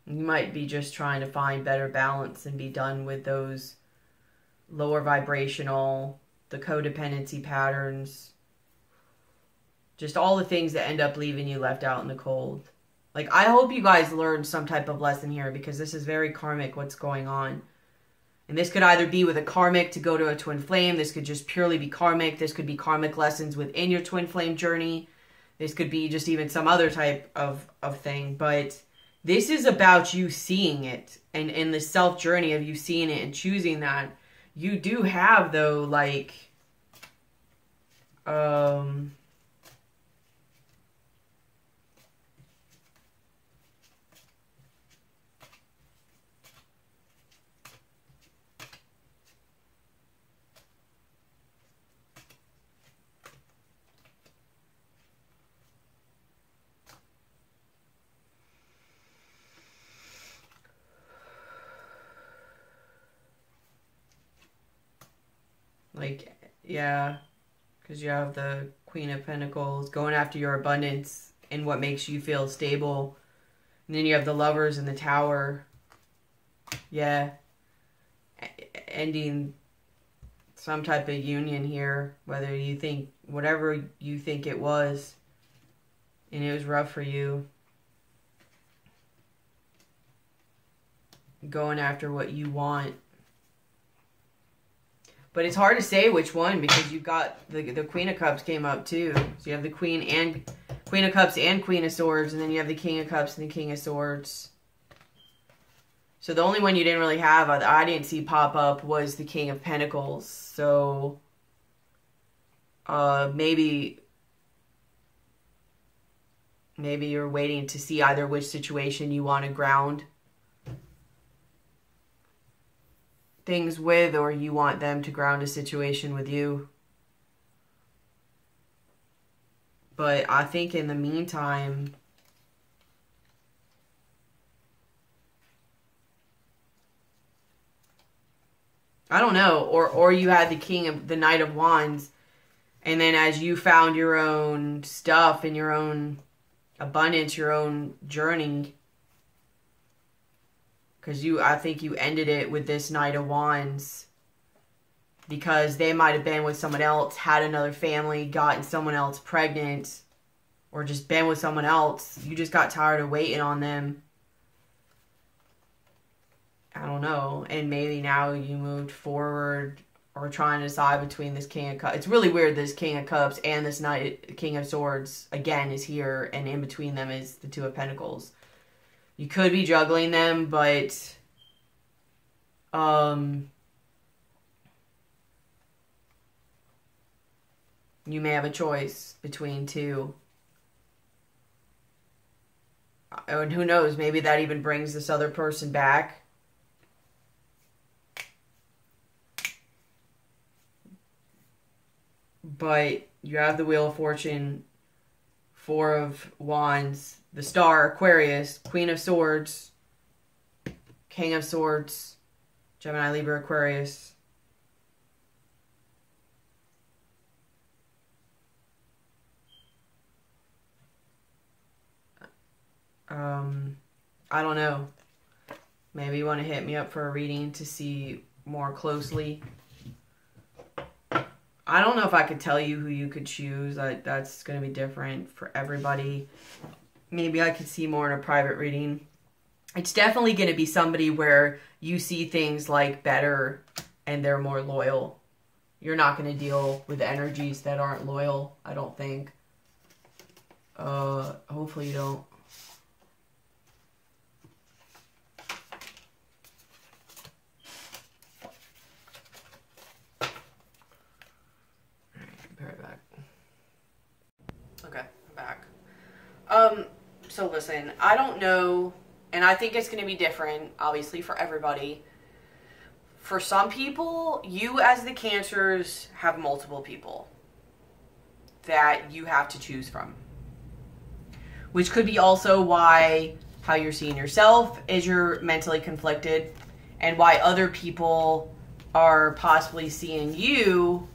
You might be just trying to find better balance and be done with those lower vibrational, the codependency patterns. Just all the things that end up leaving you left out in the cold. Like, I hope you guys learned some type of lesson here, because this is very karmic what's going on. And this could either be with a karmic to go to a twin flame. This could just purely be karmic. This could be karmic lessons within your twin flame journey. This could be just even some other type of thing. But this is about you seeing it. And in the self journey of you seeing it and choosing that. You do have, though, like... like, yeah, because you have the Queen of Pentacles going after your abundance and what makes you feel stable. And then you have the Lovers and the Tower. Yeah. Ending some type of union here, whether you think, whatever you think it was, and it was rough for you. Going after what you want. But it's hard to say which one, because you've got the Queen of Cups came up too. So you have the Queen of Cups and Queen of Swords, and then you have the King of Cups and the King of Swords. So the only one you didn't really have, I didn't see pop up, was the King of Pentacles. So maybe you're waiting to see either which situation you want to ground things with, or you want them to ground a situation with you. But I think in the meantime, I don't know, or you had the Knight of Wands, and then as you found your own stuff and your own abundance, your own journey. Because I think you ended it with this Knight of Wands. Because they might have been with someone else, had another family, gotten someone else pregnant, or just been with someone else. You just got tired of waiting on them. I don't know. And maybe now you moved forward or trying to decide between this King of Cups. It's really weird, this King of Cups and this King of Swords, again, is here. And in between them is the Two of Pentacles. You could be juggling them, but... you may have a choice between two. And who knows, maybe that even brings this other person back. But you have the Wheel of Fortune, Four of Wands, the Star, Aquarius, Queen of Swords, King of Swords, Gemini, Libra, Aquarius. I don't know. Maybe you want to hit me up for a reading to see more closely. I don't know if I could tell you who you could choose. That's going to be different for everybody. Maybe I could see more in a private reading. It's definitely going to be somebody where you see things like better and they're more loyal. You're not going to deal with energies that aren't loyal, I don't think. Hopefully you don't. So listen, I don't know, and I think it's going to be different, obviously, for everybody. For some people, you as the Cancers have multiple people that you have to choose from. Which could be also why how you're seeing yourself is you're mentally conflicted, and why other people are possibly seeing you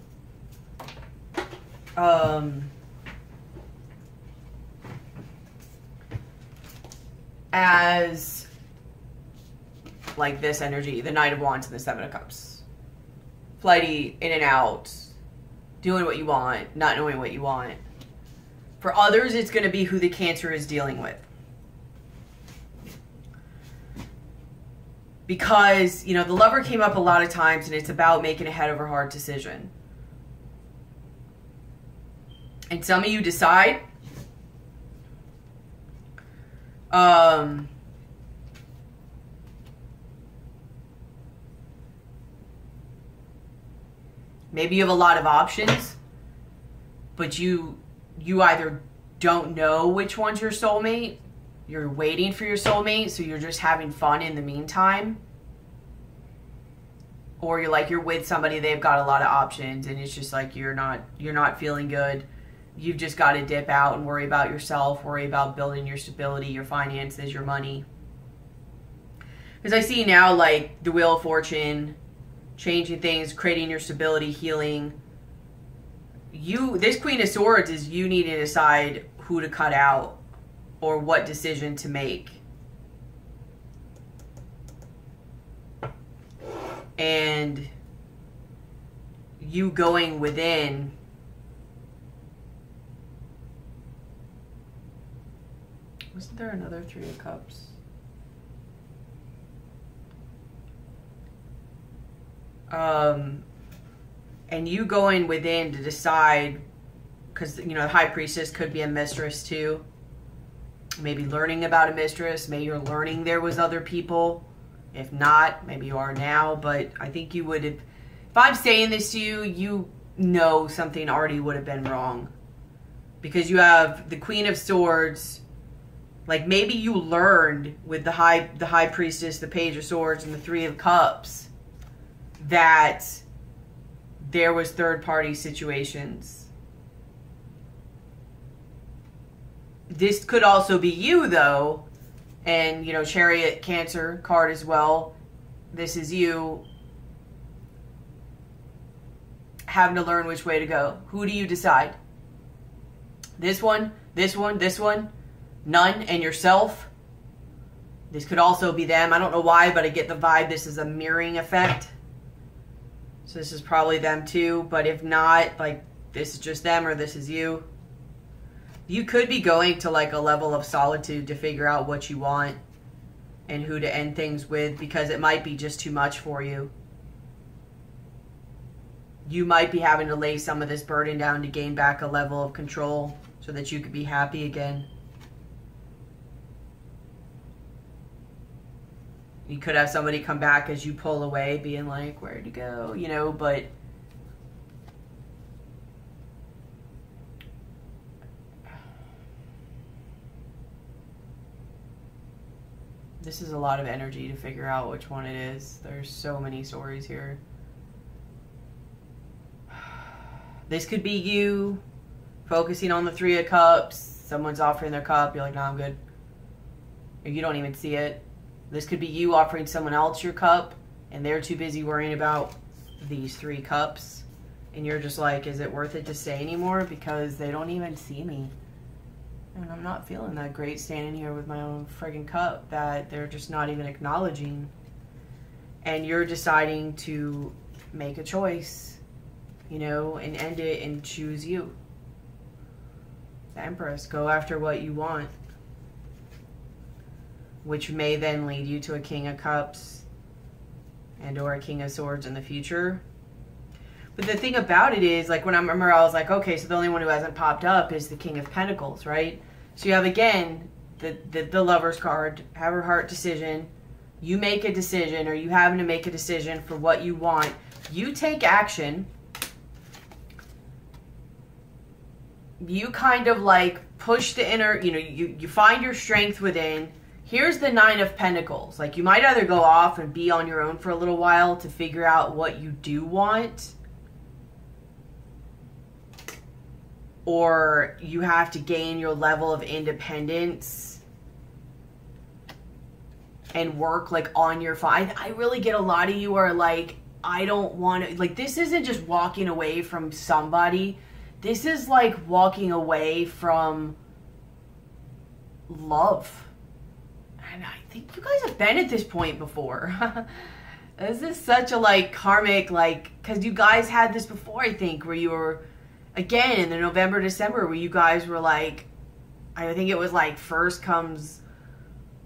as like this energy, the Knight of Wands and the Seven of Cups. Flighty, in and out, doing what you want, not knowing what you want. For others, it's going to be who the Cancer is dealing with. Because, you know, the Lover came up a lot of times, and it's about making a head over heart decision. And some of you decide. Maybe you have a lot of options, but you either don't know which one's your soulmate, you're waiting for your soulmate, so you're just having fun in the meantime, or you're with somebody, they've got a lot of options, and it's just like you're not feeling good. You've just got to dip out and worry about yourself, worry about building your stability, your finances, your money. Because I see now, like, the Wheel of Fortune, changing things, creating your stability, healing. This Queen of Swords is you need to decide who to cut out or what decision to make. And you going within. Wasn't there another Three of Cups? And you going within to decide, because, you know, the High Priestess could be a mistress too. Maybe learning about a mistress. Maybe you're learning there was other people. If not, maybe you are now. But I think you would, if I'm saying this to you, you know something already would have been wrong. Because you have the Queen of Swords. Like, maybe you learned with the High Priestess, the Page of Swords, and the Three of Cups that there was third-party situations. This could also be you, though, and, you know, Chariot, Cancer card as well. This is you having to learn which way to go. Who do you decide? This one, this one, this one? None. And yourself. This could also be them. I don't know why, but I get the vibe this is a mirroring effect. So this is probably them too. But if not, like, this is just them or this is you. You could be going to like a level of solitude to figure out what you want and who to end things with, because it might be just too much for you. You might be having to lay some of this burden down to gain back a level of control so that you could be happy again. You could have somebody come back as you pull away being like, where'd you go? You know, but this is a lot of energy to figure out which one it is. There's so many stories here. This could be you focusing on the Three of Cups. Someone's offering their cup. You're like, no, I'm good. Or you don't even see it. This could be you offering someone else your cup, and they're too busy worrying about these 3 cups. And you're just like, is it worth it to stay anymore? Because they don't even see me. And I'm not feeling that great standing here with my own friggin' cup that they're just not even acknowledging. And you're deciding to make a choice, you know, and end it and choose you. The Empress, go after what you want. Which may then lead you to a King of Cups and or a King of Swords in the future. But the thing about it is, like, when I remember, I was like, okay, so the only one who hasn't popped up is the King of Pentacles, right? So you have, again, the Lover's card, have her heart decision. You make a decision, or you having to make a decision for what you want. You take action. You kind of, like, push the inner, you know, you find your strength within. Here's the 9 of Pentacles. Like, you might either go off and be on your own for a little while to figure out what you do want, or you have to gain your level of independence and work, like, on your... I really get a lot of you are like, I don't want to... Like, this isn't just walking away from somebody. This is, like, walking away from love. And I think you guys have been at this point before. This is such a, like, karmic, like, because you guys had this before, I think, where you were, again, in the November, December, where you guys were, like, I think it was, like, first comes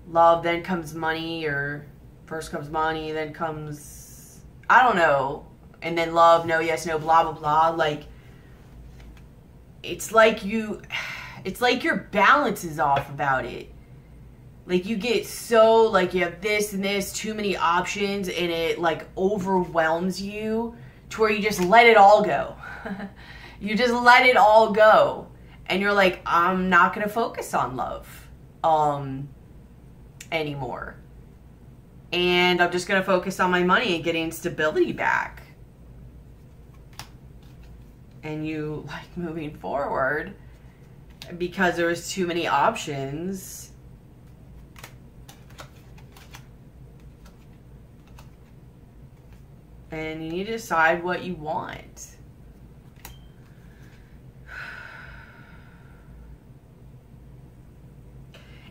love, then comes money, or first comes money, then comes, I don't know, and then love, no, yes, no, blah, blah, blah. Like, it's like your balance is off about it. Like, you get so, like, you have this and this, too many options, and it, like, overwhelms you to where you just let it all go. You just let it all go. And you're like, I'm not going to focus on love anymore. And I'm just going to focus on my money and getting stability back. And you, like, moving forward, because there was too many options... And you need to decide what you want.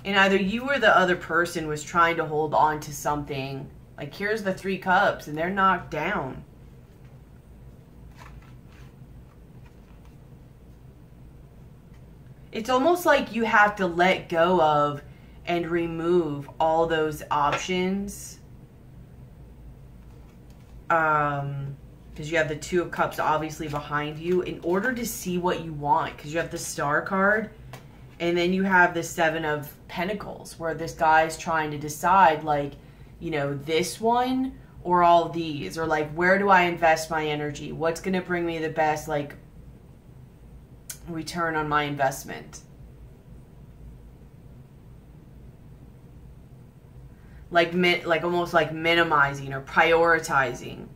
And either you or the other person was trying to hold on to something. Like, here's the 3 cups, and they're knocked down. It's almost like you have to let go of and remove all those options. Because you have the 2 of Cups obviously behind you in order to see what you want, because you have the Star card, and then you have the 7 of Pentacles, where this guy's trying to decide, like, you know, this one or all these, or like, where do I invest my energy? What's going to bring me the best, like, return on my investment? Like almost like minimizing or prioritizing.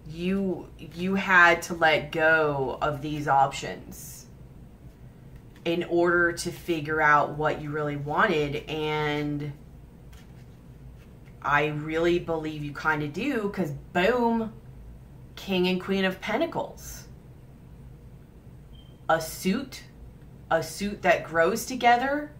You had to let go of these options in order to figure out what you really wanted, and I really believe you kind of do, because boom, King and Queen of Pentacles. A suit that grows together,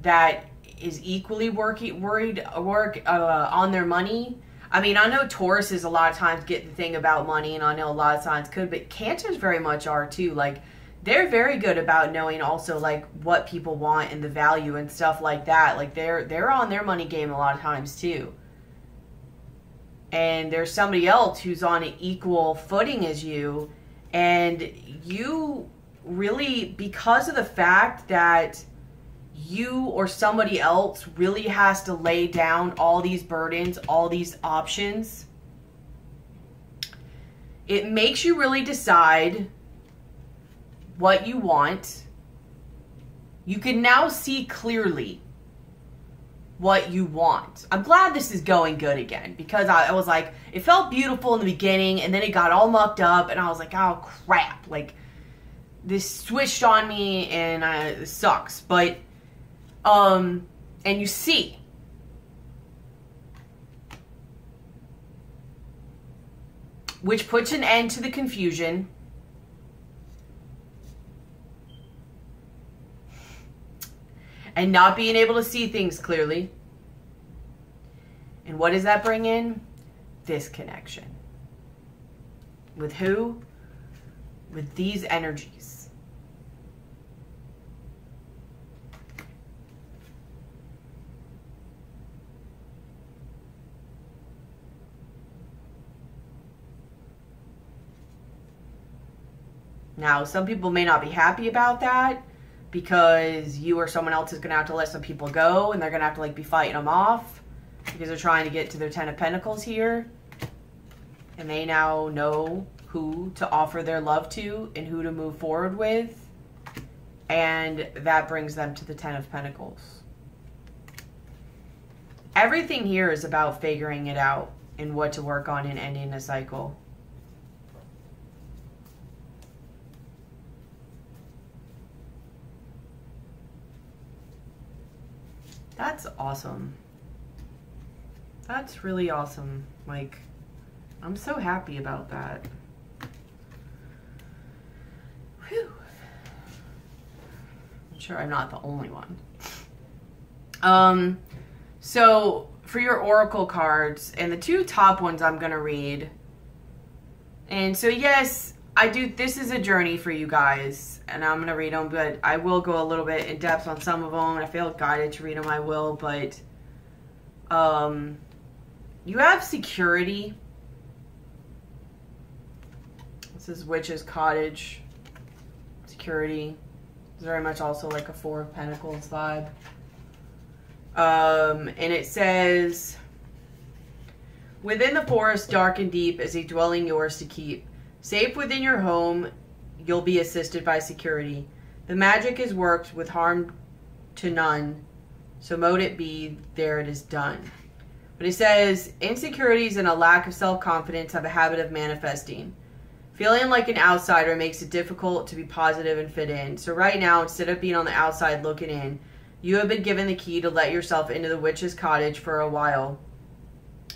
that is equally worried on their money. I mean, I know Tauruses a lot of times get the thing about money, and I know a lot of signs could, but Cancers very much are too. Like, they're very good about knowing also like what people want and the value and stuff like that. Like, they're on their money game a lot of times too. And there's somebody else who's on an equal footing as you, and you really, because of the fact that you or somebody else really has to lay down all these burdens, all these options, it makes you really decide what you want. You can now see clearly what you want. I'm glad this is going good again, because I was like, it felt beautiful in the beginning, and then it got all mucked up, and I was like, oh crap, like this switched on me, and it sucks. But and you see, which puts an end to the confusion. And not being able to see things clearly. And what does that bring in? Disconnection. With who? With these energies. Now, some people may not be happy about that, because you or someone else is going to have to let some people go, and they're going to have to like be fighting them off because they're trying to get to their 10 of Pentacles here. And they now know who to offer their love to and who to move forward with. And that brings them to the 10 of Pentacles. Everything here is about figuring it out and what to work on and ending a cycle. That's awesome. That's really awesome. Like, I'm so happy about that. Whew. I'm sure I'm not the only one. So for your oracle cards, and the two top ones I'm going to read. And so yes, this is a journey for you guys, and I'm going to read them, but I will go a little bit in depth on some of them, and I feel guided to read them, I will, but you have security. This is Witch's Cottage. Security. It's very much also like a Four of Pentacles vibe. And it says, within the forest dark and deep is a dwelling yours to keep. Safe within your home, you'll be assisted by security. The magic is worked with harm to none, so mote it be, there it is done. But it says, insecurities and a lack of self-confidence have a habit of manifesting. Feeling like an outsider makes it difficult to be positive and fit in. So right now, instead of being on the outside looking in, you have been given the key to let yourself into the witch's cottage for a while,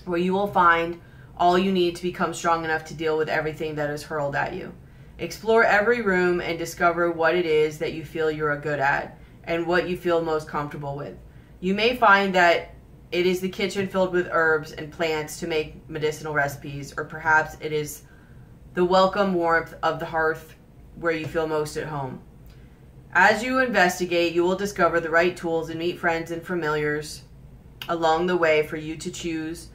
where you will find all you need to become strong enough to deal with everything that is hurled at you. Explore every room and discover what it is that you feel you're good at and what you feel most comfortable with. You may find that it is the kitchen filled with herbs and plants to make medicinal recipes, or perhaps it is the welcome warmth of the hearth where you feel most at home. As you investigate, you will discover the right tools and meet friends and familiars along the way for you to choose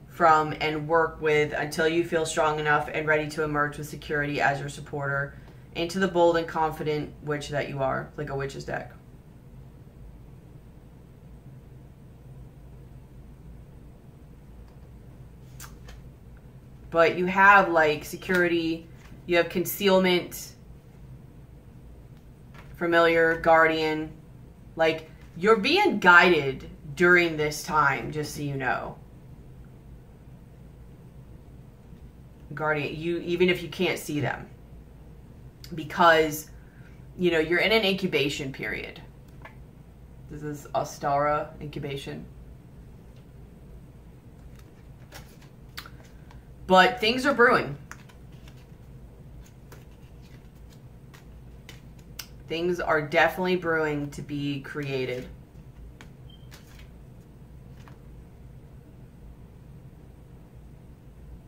from and work with until you feel strong enough and ready to emerge with security as your supporter into the bold and confident witch that you are, like a witch's deck. But you have like security, you have concealment, familiar, guardian. Like, you're being guided during this time, just so you know. Guardian, even if you can't see them, because you're in an incubation period. This is Astara incubation, but things are brewing. Things are definitely brewing to be created.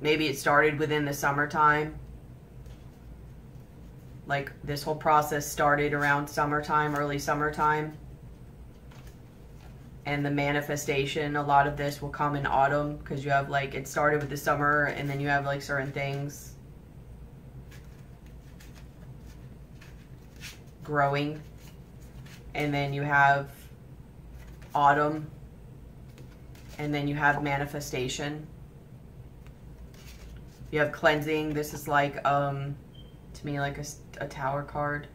maybe it started within the summertime. Like this whole process started around summertime, early summertime. And the manifestation, a lot of this will come in autumn, because you have like, it started with the summer, and then you have like certain things growing, and then you have autumn, and then you have manifestation. You have cleansing. This is like to me like a tower card.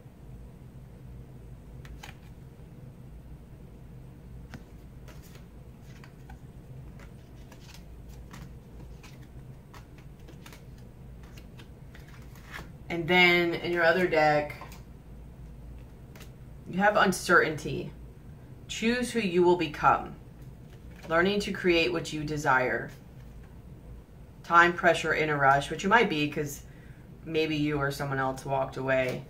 And then in your other deck, you have uncertainty. Choose who you will become. Learning to create what you desire. Time, pressure, in a rush, which you might be because maybe you or someone else walked away.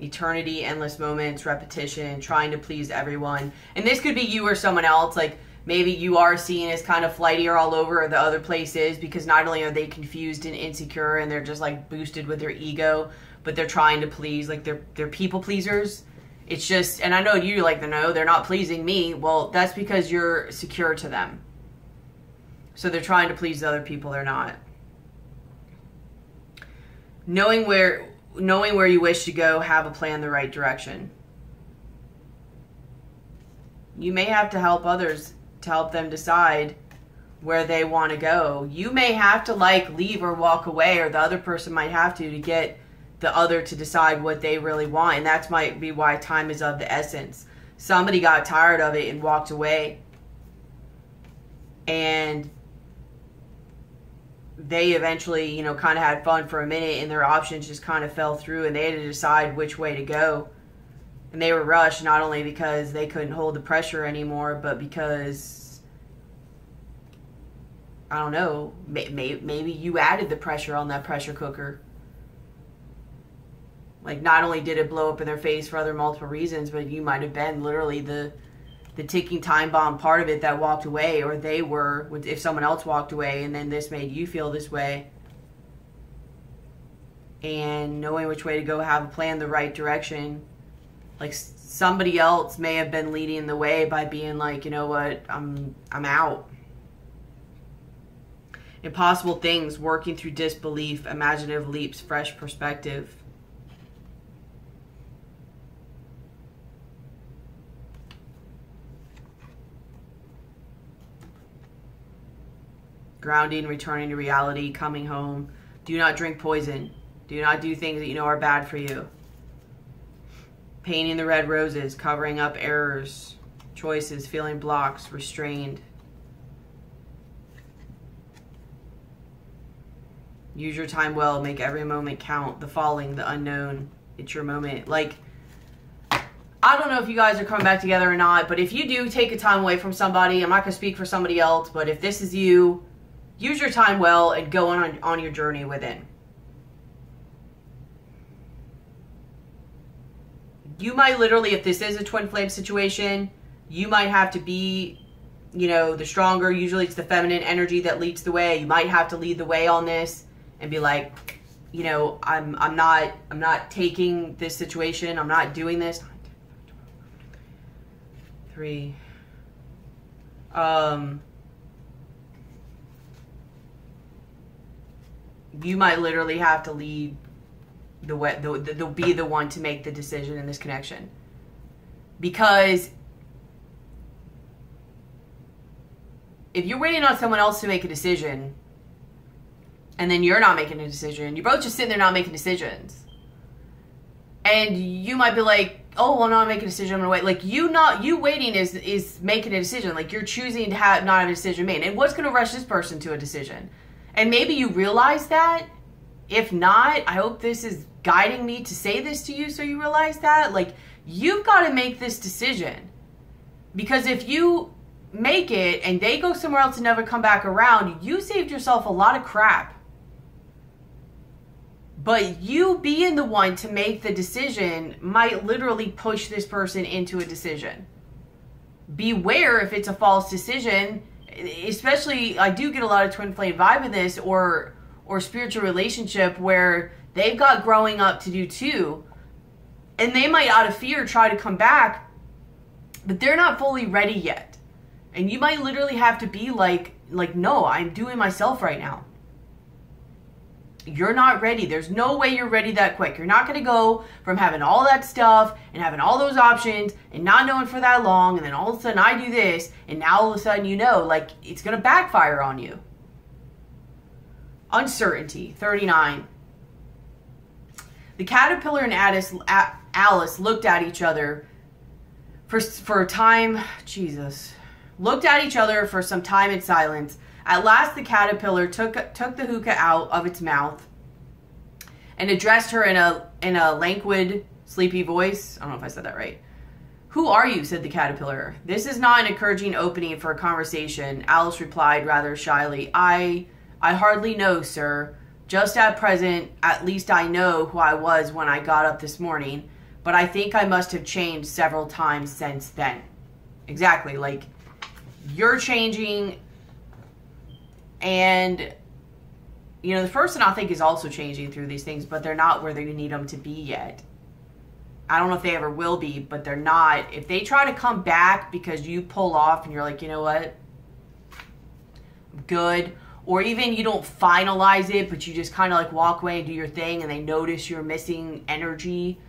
Eternity, endless moments, repetition, trying to please everyone. And this could be you or someone else. Like, maybe you are seen as kind of flightier all over the other places, because not only are they confused and insecure and they're just like boosted with their ego, but they're trying to please, like they're people pleasers. It's just, and I know you like to know, they're not pleasing me. Well, that's because you're secure to them. So they're trying to please the other people they're not. Knowing where you wish to go, have a plan the right direction. You may have to help others to help them decide where they want to go. You may have to like leave or walk away, or the other person might have to get the other to decide what they really want. And that might be why time is of the essence. Somebody got tired of it and walked away, and they eventually, you know, kind of had fun for a minute, and their options just kind of fell through, and they had to decide which way to go. And they were rushed, not only because they couldn't hold the pressure anymore, but because, I don't know, maybe you added the pressure on that pressure cooker. Like, not only did it blow up in their face for other multiple reasons, but you might have been literally the ticking time bomb part of it that walked away, or they were, if someone else walked away, and then this made you feel this way. And knowing which way to go, have a plan, the right direction. Like, somebody else may have been leading the way by being like, you know what, I'm out. Impossible things, working through disbelief, imaginative leaps, fresh perspective. Grounding, returning to reality, coming home. Do not drink poison. Do not do things that you know are bad for you. Painting the red roses, covering up errors, choices, feeling blocks, restrained. Use your time well, make every moment count. The falling, the unknown, it's your moment. Like, I don't know if you guys are coming back together or not, but if you do take a time away from somebody, I'm not going to speak for somebody else, but if this is you, use your time well and go on your journey within. You might literally, if this is a twin flame situation, you might have to be, you know, the stronger. Usually it's the feminine energy that leads the way. You might have to lead the way on this and be like, you know, I'm not taking this situation. I'm not doing this. 3. You might literally have to lead the way, they'll be the one to make the decision in this connection. Because if you're waiting on someone else to make a decision, and then you're not making a decision, you're both just sitting there not making decisions. And you might be like, oh, well, no, I'm making a decision, I'm gonna wait. Like, you waiting is making a decision. Like, you're choosing to not have a decision made. And what's gonna rush this person to a decision? And maybe you realize that. If not, I hope this is guiding me to say this to you so you realize that. Like, you've got to make this decision. Because if you make it and they go somewhere else and never come back around, you saved yourself a lot of crap. But you being the one to make the decision might literally push this person into a decision. Beware if it's a false decision. especially, I do get a lot of twin flame vibe in this, or spiritual relationship where they've got growing up to do too. And they might, out of fear, try to come back, but they're not fully ready yet. And you might literally have to be like, no, I'm doing myself right now. You're not ready. There's no way you're ready that quick. You're not going to go from having all that stuff and having all those options and not knowing for that long, and then all of a sudden I do this, and now all of a sudden you know, like, it's going to backfire on you. Uncertainty, 39. The caterpillar and Alice looked at each other for a time. Jesus. Looked at each other for some time in silence. At last, the caterpillar took the hookah out of its mouth and addressed her in a languid, sleepy voice. I don't know if I said that right. "Who are you?" said the caterpillar. "This is not an encouraging opening for a conversation," Alice replied rather shyly. I hardly know, sir. Just at present, at least I know who I was when I got up this morning, but I think I must have changed several times since then." Exactly. Like, you're changing. And, you know, the person, I think, is also changing through these things, but they're not where you need them to be yet. I don't know if they ever will be, but they're not. If they try to come back because you pull off and you're like, you know what, I'm good, or even you don't finalize it, but you just kind of like walk away and do your thing, and they notice you're missing energy,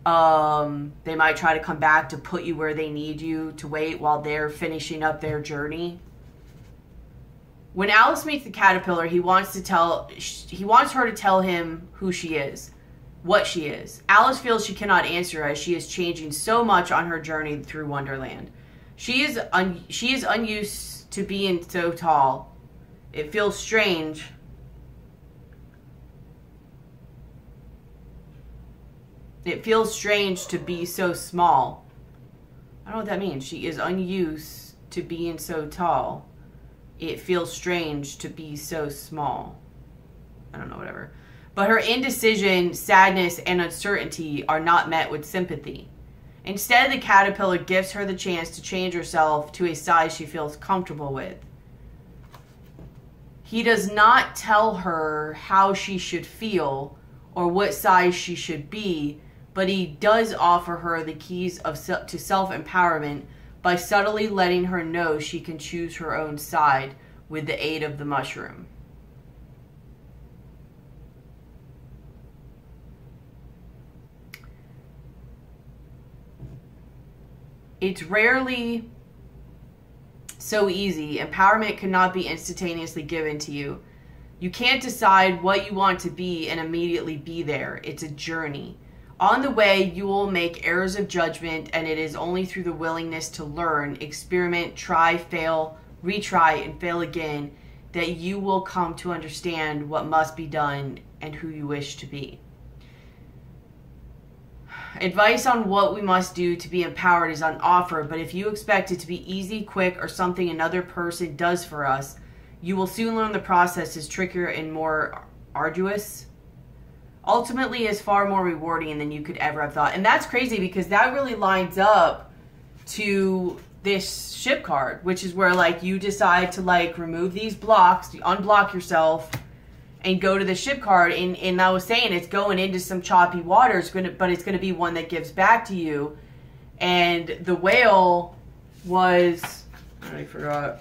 they might try to come back to put you where they need you to wait while they're finishing up their journey. When Alice meets the caterpillar, he wants her to tell him who she is, what she is. Alice feels she cannot answer as she is changing so much on her journey through Wonderland. She is unused to being so tall. It feels strange. It feels strange to be so small. I don't know what that means. She is unused to being so tall. It feels strange to be so small. I don't know, whatever. But her indecision, sadness, and uncertainty are not met with sympathy. Instead, the caterpillar gives her the chance to change herself to a size she feels comfortable with. He does not tell her how she should feel or what size she should be, but he does offer her the keys to self-empowerment by subtly letting her know she can choose her own side with the aid of the mushroom. It's rarely so easy. Empowerment cannot be instantaneously given to you. You can't decide what you want to be and immediately be there. It's a journey. On the way, you will make errors of judgment, and it is only through the willingness to learn, experiment, try, fail, retry, and fail again that you will come to understand what must be done and who you wish to be. Advice on what we must do to be empowered is on offer, but if you expect it to be easy, quick, or something another person does for us, you will soon learn the process is trickier and more arduous. Ultimately, is far more rewarding than you could ever have thought. And that's crazy because that really lines up to this ship card, which is where, like, you decide to, like, remove these blocks, you unblock yourself, and go to the ship card. And I was saying it's going into some choppy waters, but it's going to be one that gives back to you. And the whale was, I already forgot.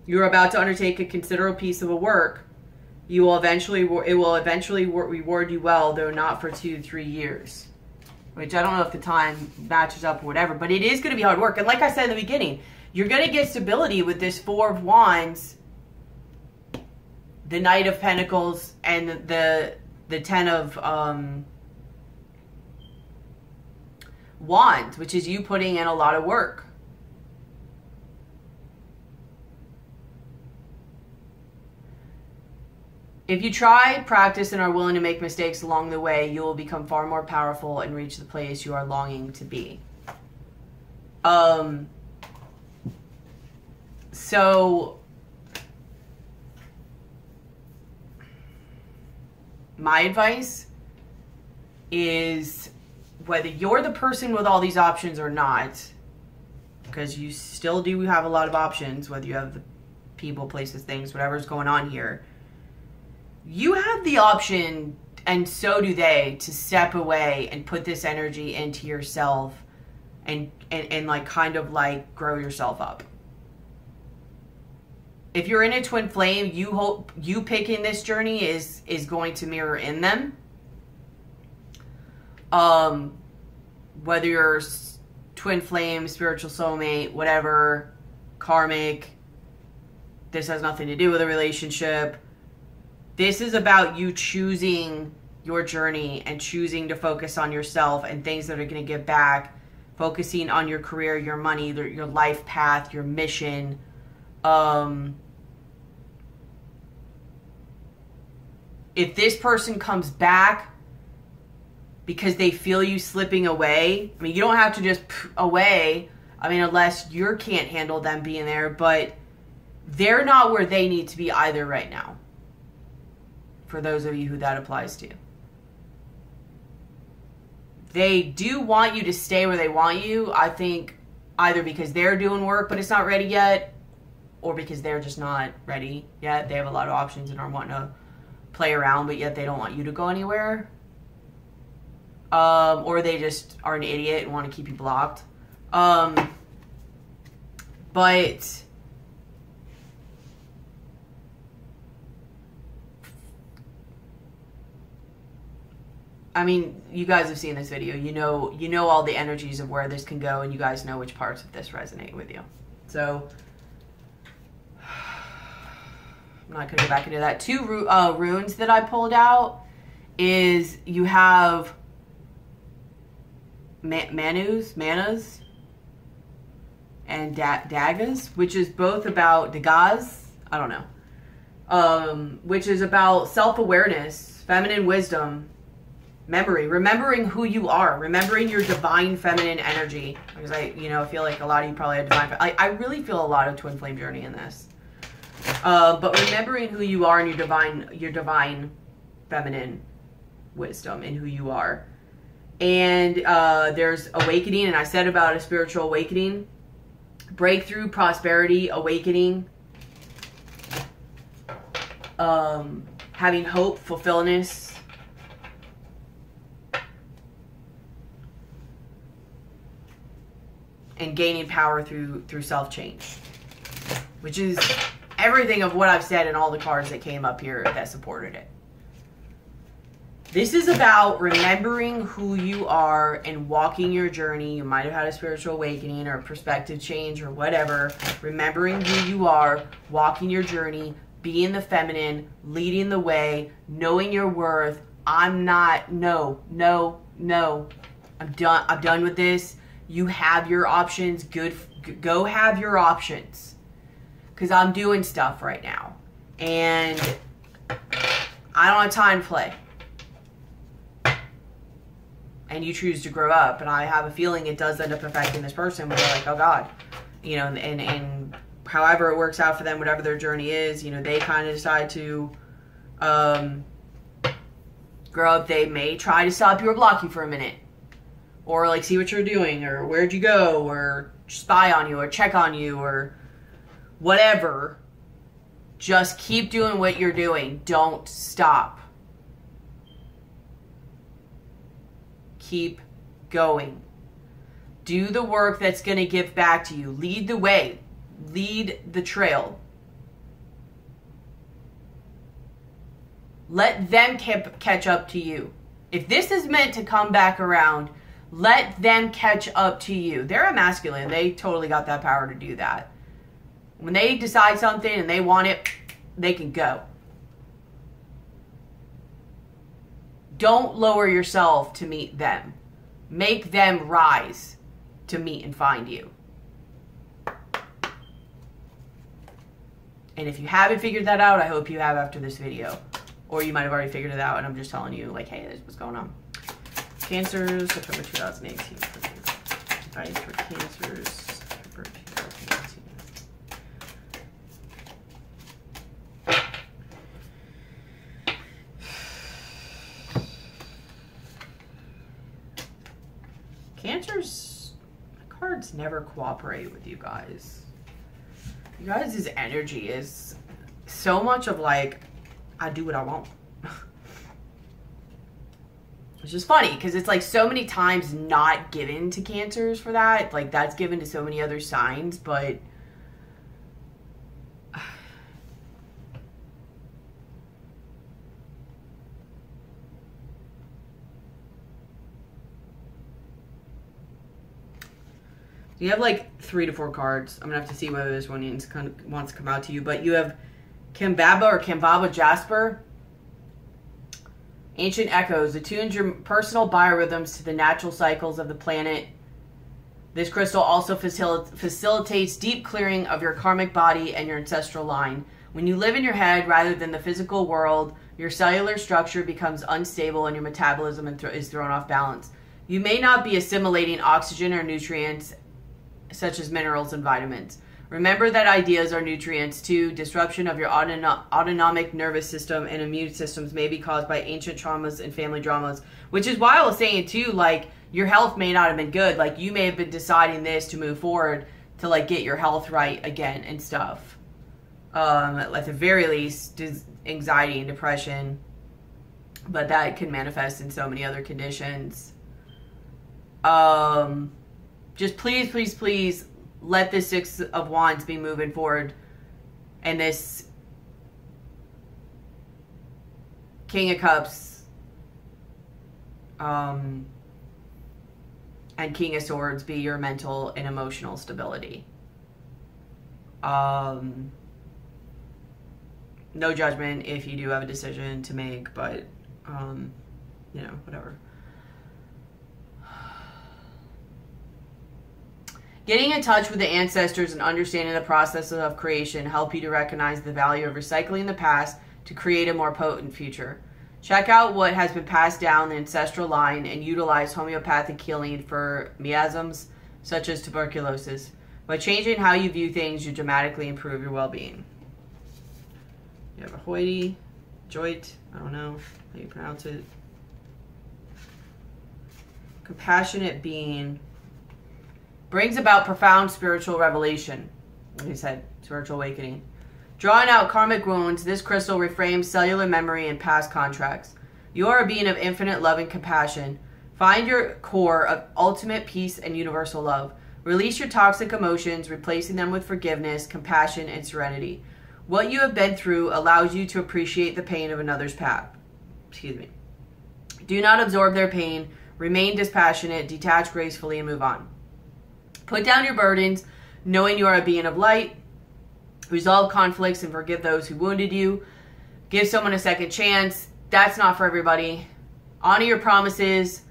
You are about to undertake a considerable piece of a work. It will eventually reward you well, though not for 2 to 3 years. Which I don't know if the time matches up or whatever, but it is going to be hard work. And like I said in the beginning, you're going to get stability with this 4 of Wands, the Knight of Pentacles, and the 10 of Wands, which is you putting in a lot of work. If you try, practice, and are willing to make mistakes along the way, you will become far more powerful and reach the place you are longing to be. So, my advice is whether you're the person with all these options or not, because you still do have a lot of options, whether you have the people, places, things, whatever's going on here, you have the option, and so do they, to step away and put this energy into yourself and like kind of like grow yourself up. If you're in a twin flame, you hope you picking this journey is going to mirror in them. Whether you're twin flame, spiritual soulmate, whatever, karmic, this has nothing to do with a relationship. This is about you choosing your journey and choosing to focus on yourself and things that are going to give back, focusing on your career, your money, your life path, your mission. If this person comes back because they feel you slipping away, I mean, you don't have to just away, I mean, unless you can't handle them being there, but they're not where they need to be either right now. For those of you who that applies to. They do want you to stay where they want you, I think, either because they're doing work but it's not ready yet, or because they're just not ready yet. They have a lot of options and are wanting to play around, but yet they don't want you to go anywhere. Or they just are an idiot and want to keep you blocked. But I mean, you guys have seen this video. You know all the energies of where this can go, and you guys know which parts of this resonate with you. So I'm not going to go back into that. Two runes that I pulled out is you have manas, and dagas, which is both about dagas, I don't know, which is about self-awareness, feminine wisdom, memory, remembering who you are, remembering your divine feminine energy. Because I feel like a lot of you probably have divine. I really feel a lot of twin flame journey in this. But remembering who you are and your divine feminine wisdom and who you are. And there's awakening, and I said about a spiritual awakening, breakthrough, prosperity, awakening, having hope, fulfillment, and gaining power through self-change, which is everything of what I've said in all the cards that came up here that supported it. This is about remembering who you are and walking your journey. You might have had a spiritual awakening or a perspective change or whatever. Remembering who you are, walking your journey, being the feminine, leading the way, knowing your worth. I'm not, no. I'm done with this. You have your options. Go have your options. Because I'm doing stuff right now. And I don't have time to play. And you choose to grow up, and I have a feeling it does end up affecting this person where they're like, oh God, and however it works out for them, whatever their journey is, they kind of decide to grow up. They may try to stop you or block you for a minute, or like see what you're doing, or where'd you go, or spy on you, or check on you, or whatever. Just keep doing what you're doing. Don't stop. Keep going. Do the work that's going to give back to you. Lead the way. Lead the trail. Let them catch up to you. If this is meant to come back around, let them catch up to you. They're a masculine. They totally got that power to do that. When they decide something and they want it, they can go. Don't lower yourself to meet them. Make them rise to meet and find you. And if you haven't figured that out, I hope you have after this video. Or you might have already figured it out and I'm just telling you, like, hey, this is what's going on. Cancers, September 2018. Advice for Cancers, September 2018. my cards never cooperate with you guys. You guys' energy is so much of like, I do what I want. It's just funny because it's like so many times not given to Cancers for that. Like that's given to so many other signs, but you have like 3 to 4 cards. I'm gonna have to see whether this one wants to come out to you. But you have Kambaba or Kambaba Jasper. Ancient Echoes attunes your personal biorhythms to the natural cycles of the planet. This crystal also facilitates deep clearing of your karmic body and your ancestral line. When you live in your head rather than the physical world, your cellular structure becomes unstable and your metabolism is thrown off balance. You may not be assimilating oxygen or nutrients such as minerals and vitamins. Remember that ideas are nutrients too. Disruption of your autonomic nervous system and immune systems may be caused by ancient traumas and family dramas, which is why I was saying too, like your health may not have been good. Like you may have been deciding this to move forward to like get your health right again and stuff. At the very least, anxiety and depression, but that can manifest in so many other conditions. Just please, please, please let this 6 of Wands be moving forward. And this King of Cups and King of Swords be your mental and emotional stability. No judgment if you do have a decision to make, but, you know, whatever. Getting in touch with the ancestors and understanding the process of creation help you to recognize the value of recycling the past to create a more potent future. Check out what has been passed down the ancestral line and utilize homeopathic healing for miasms such as tuberculosis. By changing how you view things, you dramatically improve your well-being. You have a Hoity, Joit, I don't know how you pronounce it. Compassionate being. Brings about profound spiritual revelation. Like I said, spiritual awakening. Drawing out karmic wounds, this crystal reframes cellular memory and past contracts. You are a being of infinite love and compassion. Find your core of ultimate peace and universal love. Release your toxic emotions, replacing them with forgiveness, compassion, and serenity. What you have been through allows you to appreciate the pain of another's path. Excuse me. Do not absorb their pain. Remain dispassionate, detach gracefully, and move on. Put down your burdens, knowing you are a being of light. Resolve conflicts and forgive those who wounded you. Give someone a second chance. That's not for everybody. Honor your promises.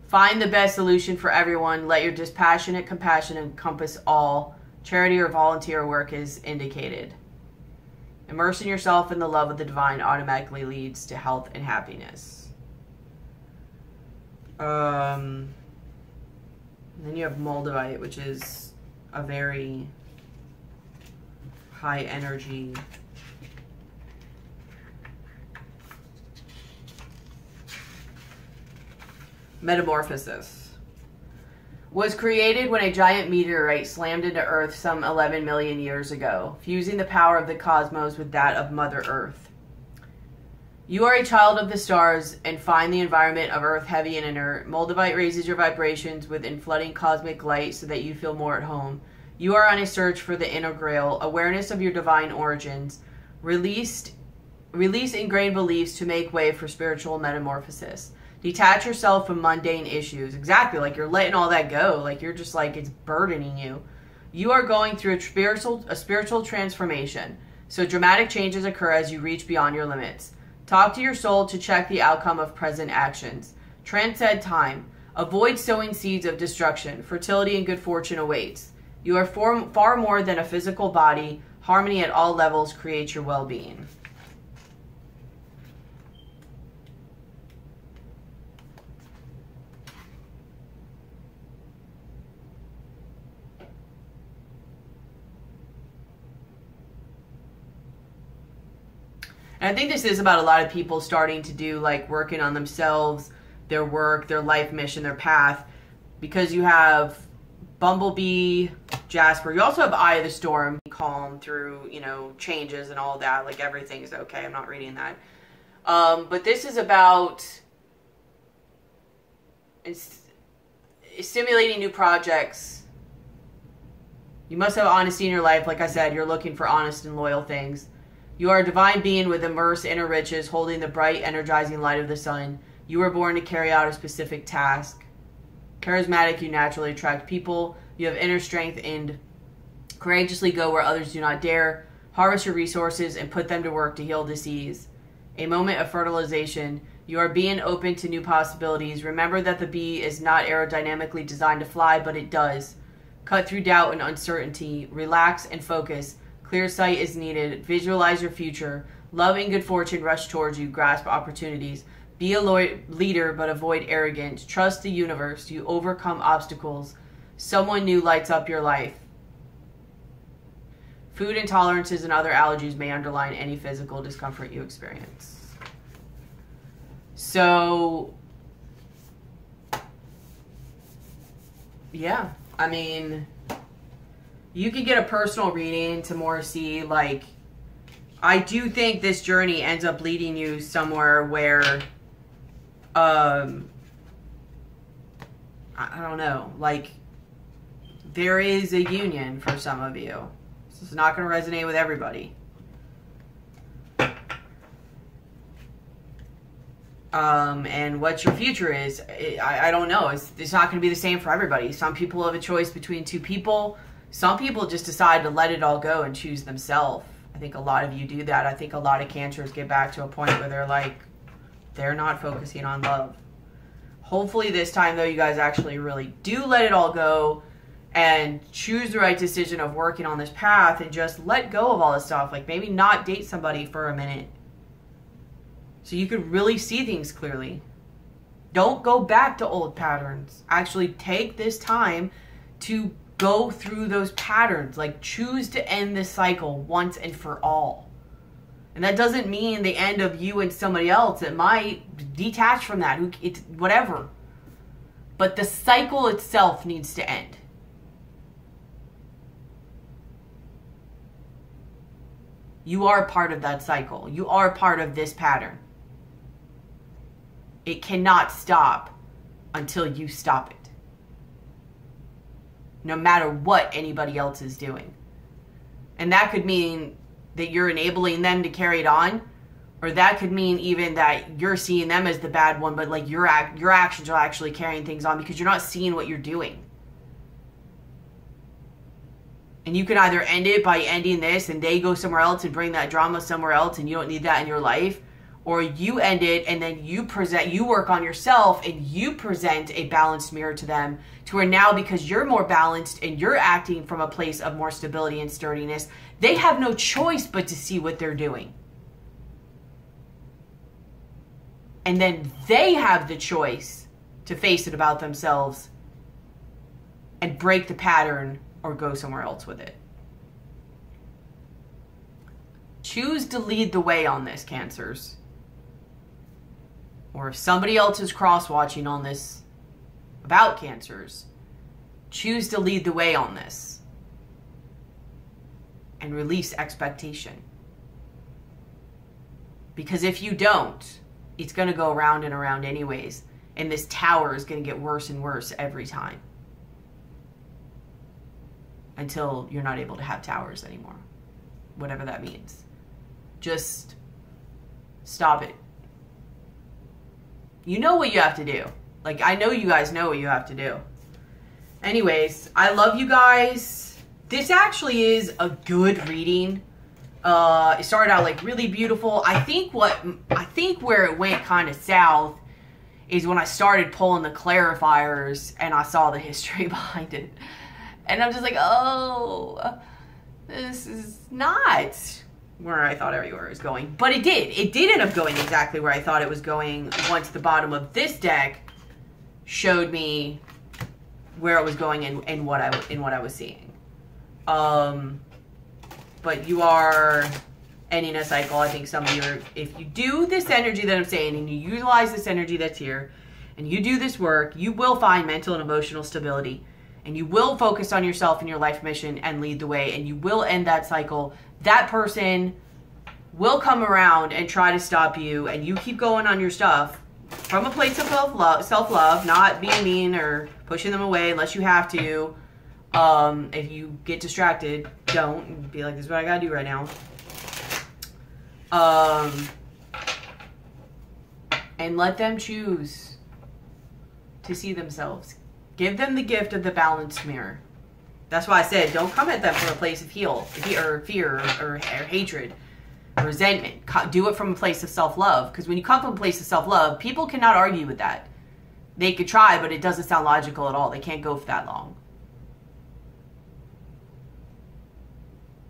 Find the best solution for everyone. Let your dispassionate compassion encompass all. Charity or volunteer work is indicated. Immersing yourself in the love of the divine automatically leads to health and happiness. Then you have Moldavite, which is a very high energy metamorphosis. Was created when a giant meteorite slammed into Earth some 11 million years ago, fusing the power of the cosmos with that of Mother Earth. You are a child of the stars and find the environment of Earth heavy and inert. Moldavite raises your vibrations with flooding cosmic light so that you feel more at home. You are on a search for the inner grail, awareness of your divine origins. Release ingrained beliefs to make way for spiritual metamorphosis. Detach yourself from mundane issues. Exactly, like you're letting all that go. Like you're just like, it's burdening you. You are going through a spiritual transformation. So dramatic changes occur as you reach beyond your limits. Talk to your soul to check the outcome of present actions. Transcend time. Avoid sowing seeds of destruction. Fertility and good fortune awaits. You are far more than a physical body. Harmony at all levels creates your well-being. And I think this is about a lot of people starting to do like working on themselves, their work, their life mission, their path. because you have Bumblebee, Jasper. You also have Eye of the Storm, calm through, you know, changes and all that. Like, everything's okay. I'm not reading that. But this is about stimulating new projects. You must have honesty in your life. Like I said, you're looking for honest and loyal things. You are a divine being with immense inner riches, holding the bright, energizing light of the sun. You were born to carry out a specific task. Charismatic, you naturally attract people. You have inner strength and courageously go where others do not dare. Harvest your resources and put them to work to heal disease. A moment of fertilization. You are being open to new possibilities. Remember that the bee is not aerodynamically designed to fly, but it does. Cut through doubt and uncertainty. Relax and focus. Clear sight is needed. Visualize your future. Love and good fortune rush towards you. Grasp opportunities. Be a leader, but avoid arrogance. Trust the universe. You overcome obstacles. Someone new lights up your life. Food intolerances and other allergies may underline any physical discomfort you experience. So, yeah, I mean, you could get a personal reading to more see, like, I do think this journey ends up leading you somewhere where, I don't know, like, there is a union for some of you. This is not going to resonate with everybody. And what your future is, I don't know. It's not going to be the same for everybody. Some people have a choice between two people. Some people just decide to let it all go and choose themselves. I think a lot of you do that. I think a lot of Cancers get back to a point where they're like, they're not focusing on love. Hopefully this time, though, you guys actually really do let it all go and choose the right decision of working on this path and just let go of all this stuff. Like, maybe not date somebody for a minute, so you could really see things clearly. Don't go back to old patterns. Actually take this time to go through those patterns. Like, choose to end this cycle once and for all. And that doesn't mean the end of you and somebody else. It might detach from that. It's whatever. But the cycle itself needs to end. You are part of that cycle. You are part of this pattern. It cannot stop until you stop it. No matter what anybody else is doing. And that could mean that you're enabling them to carry it on. Or that could mean even that you're seeing them as the bad one, but like your actions are actually carrying things on because you're not seeing what you're doing. And you can either end it by ending this and they go somewhere else and bring that drama somewhere else and you don't need that in your life. Or you end it and then you work on yourself and you present a balanced mirror to them to where now, because you're more balanced and you're acting from a place of more stability and sturdiness, they have no choice but to see what they're doing. And then they have the choice to face it about themselves and break the pattern or go somewhere else with it. Choose to lead the way on this, Cancers. Or if somebody else is cross-watching on this about Cancers, choose to lead the way on this. And release expectation. Because if you don't, it's going to go around and around anyways. And this tower is going to get worse and worse every time. Until you're not able to have towers anymore. Whatever that means. Just stop it. You know what you have to do. Like, I know you guys know what you have to do. Anyways, I love you guys. This actually is a good reading. It started out like really beautiful. I think where it went kind of south is when I started pulling the clarifiers and I saw the history behind it. And I'm just like, oh, this is not where I thought everywhere was going. But it did. It did end up going exactly where I thought it was going once the bottom of this deck showed me where it was going and what I was seeing. But you are ending a cycle. I think some of you are, if you do this energy that I'm saying and you utilize this energy that's here and you do this work, you will find mental and emotional stability, and you will focus on yourself and your life mission and lead the way, and you will end that cycle. That person will come around and try to stop you, and you keep going on your stuff from a place of self-love, not being mean or pushing them away unless you have to. If you get distracted, don't be like, this is what I gotta do right now. And let them choose to see themselves. Give them the gift of the balanced mirror. That's why I said, don't come at them from a place of fear or hatred, or resentment. Do it from a place of self-love. Because when you come from a place of self-love, people cannot argue with that. They could try, but it doesn't sound logical at all. They can't go for that long.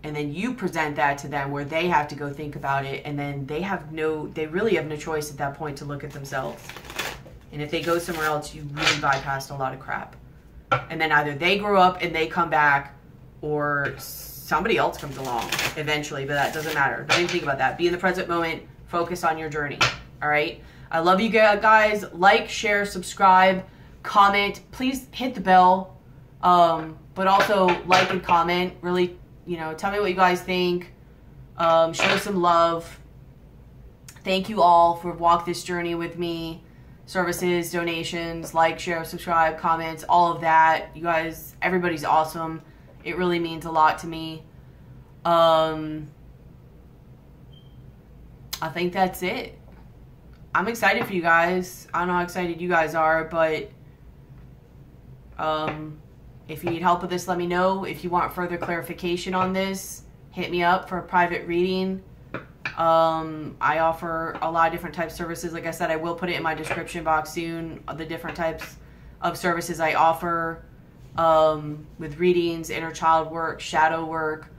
And then you present that to them where they have to go think about it, and then they really have no choice at that point to look at themselves. And if they go somewhere else, you really bypassed a lot of crap. And then either they grow up and they come back, or somebody else comes along eventually, but that doesn't matter. Don't even think about that. Be in the present moment. Focus on your journey. All right? I love you guys. Like, share, subscribe, comment. Please hit the bell. But also like and comment. Really, tell me what you guys think. Show some love. Thank you all for walk this journey with me. Services, donations, like, share, subscribe, comments, all of that. You guys, everybody's awesome. It really means a lot to me. I think that's it. I'm excited for you guys. I don't know how excited you guys are, but if you need help with this, let me know. If you want further clarification on this, hit me up for a private reading. I offer a lot of different types of services. Like I said, I will put it in my description box soon, the different types of services I offer, with readings, inner child work, shadow work.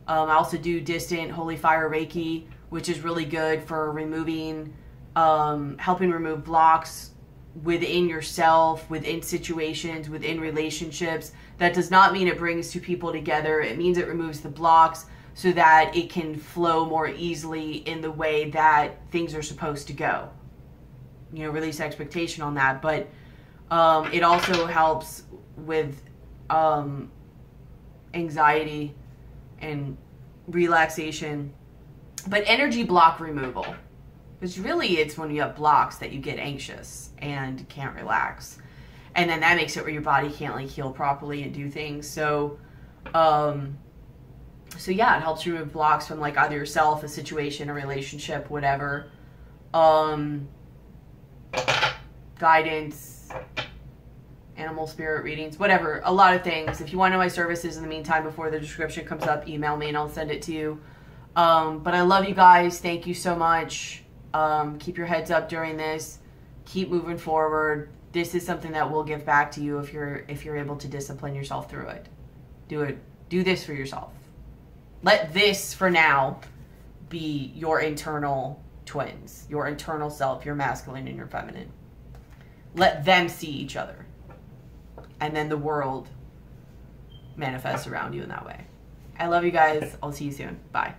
I also do distant holy fire Reiki, which is really good for removing, helping remove blocks within yourself, within situations, within relationships. That does not mean it brings two people together. It means it removes the blocks so that it can flow more easily in the way that things are supposed to go. Release expectation on that. But it also helps with anxiety and relaxation. But energy block removal. Because really it's when you have blocks that you get anxious and can't relax. And then that makes it where your body can't heal properly and do things. So yeah, it helps remove blocks from either yourself, a situation, a relationship, whatever. Guidance, animal spirit readings, whatever, a lot of things. If you want to know my services in the meantime, before the description comes up, email me and I'll send it to you. But I love you guys. Thank you so much. Keep your heads up during this. Keep moving forward. This is something that will give back to you if you're able to discipline yourself through it. Do this for yourself. Let this, for now, be your internal twins, your internal self, your masculine and your feminine. Let them see each other. And then the world manifests around you in that way. I love you guys. I'll see you soon. Bye.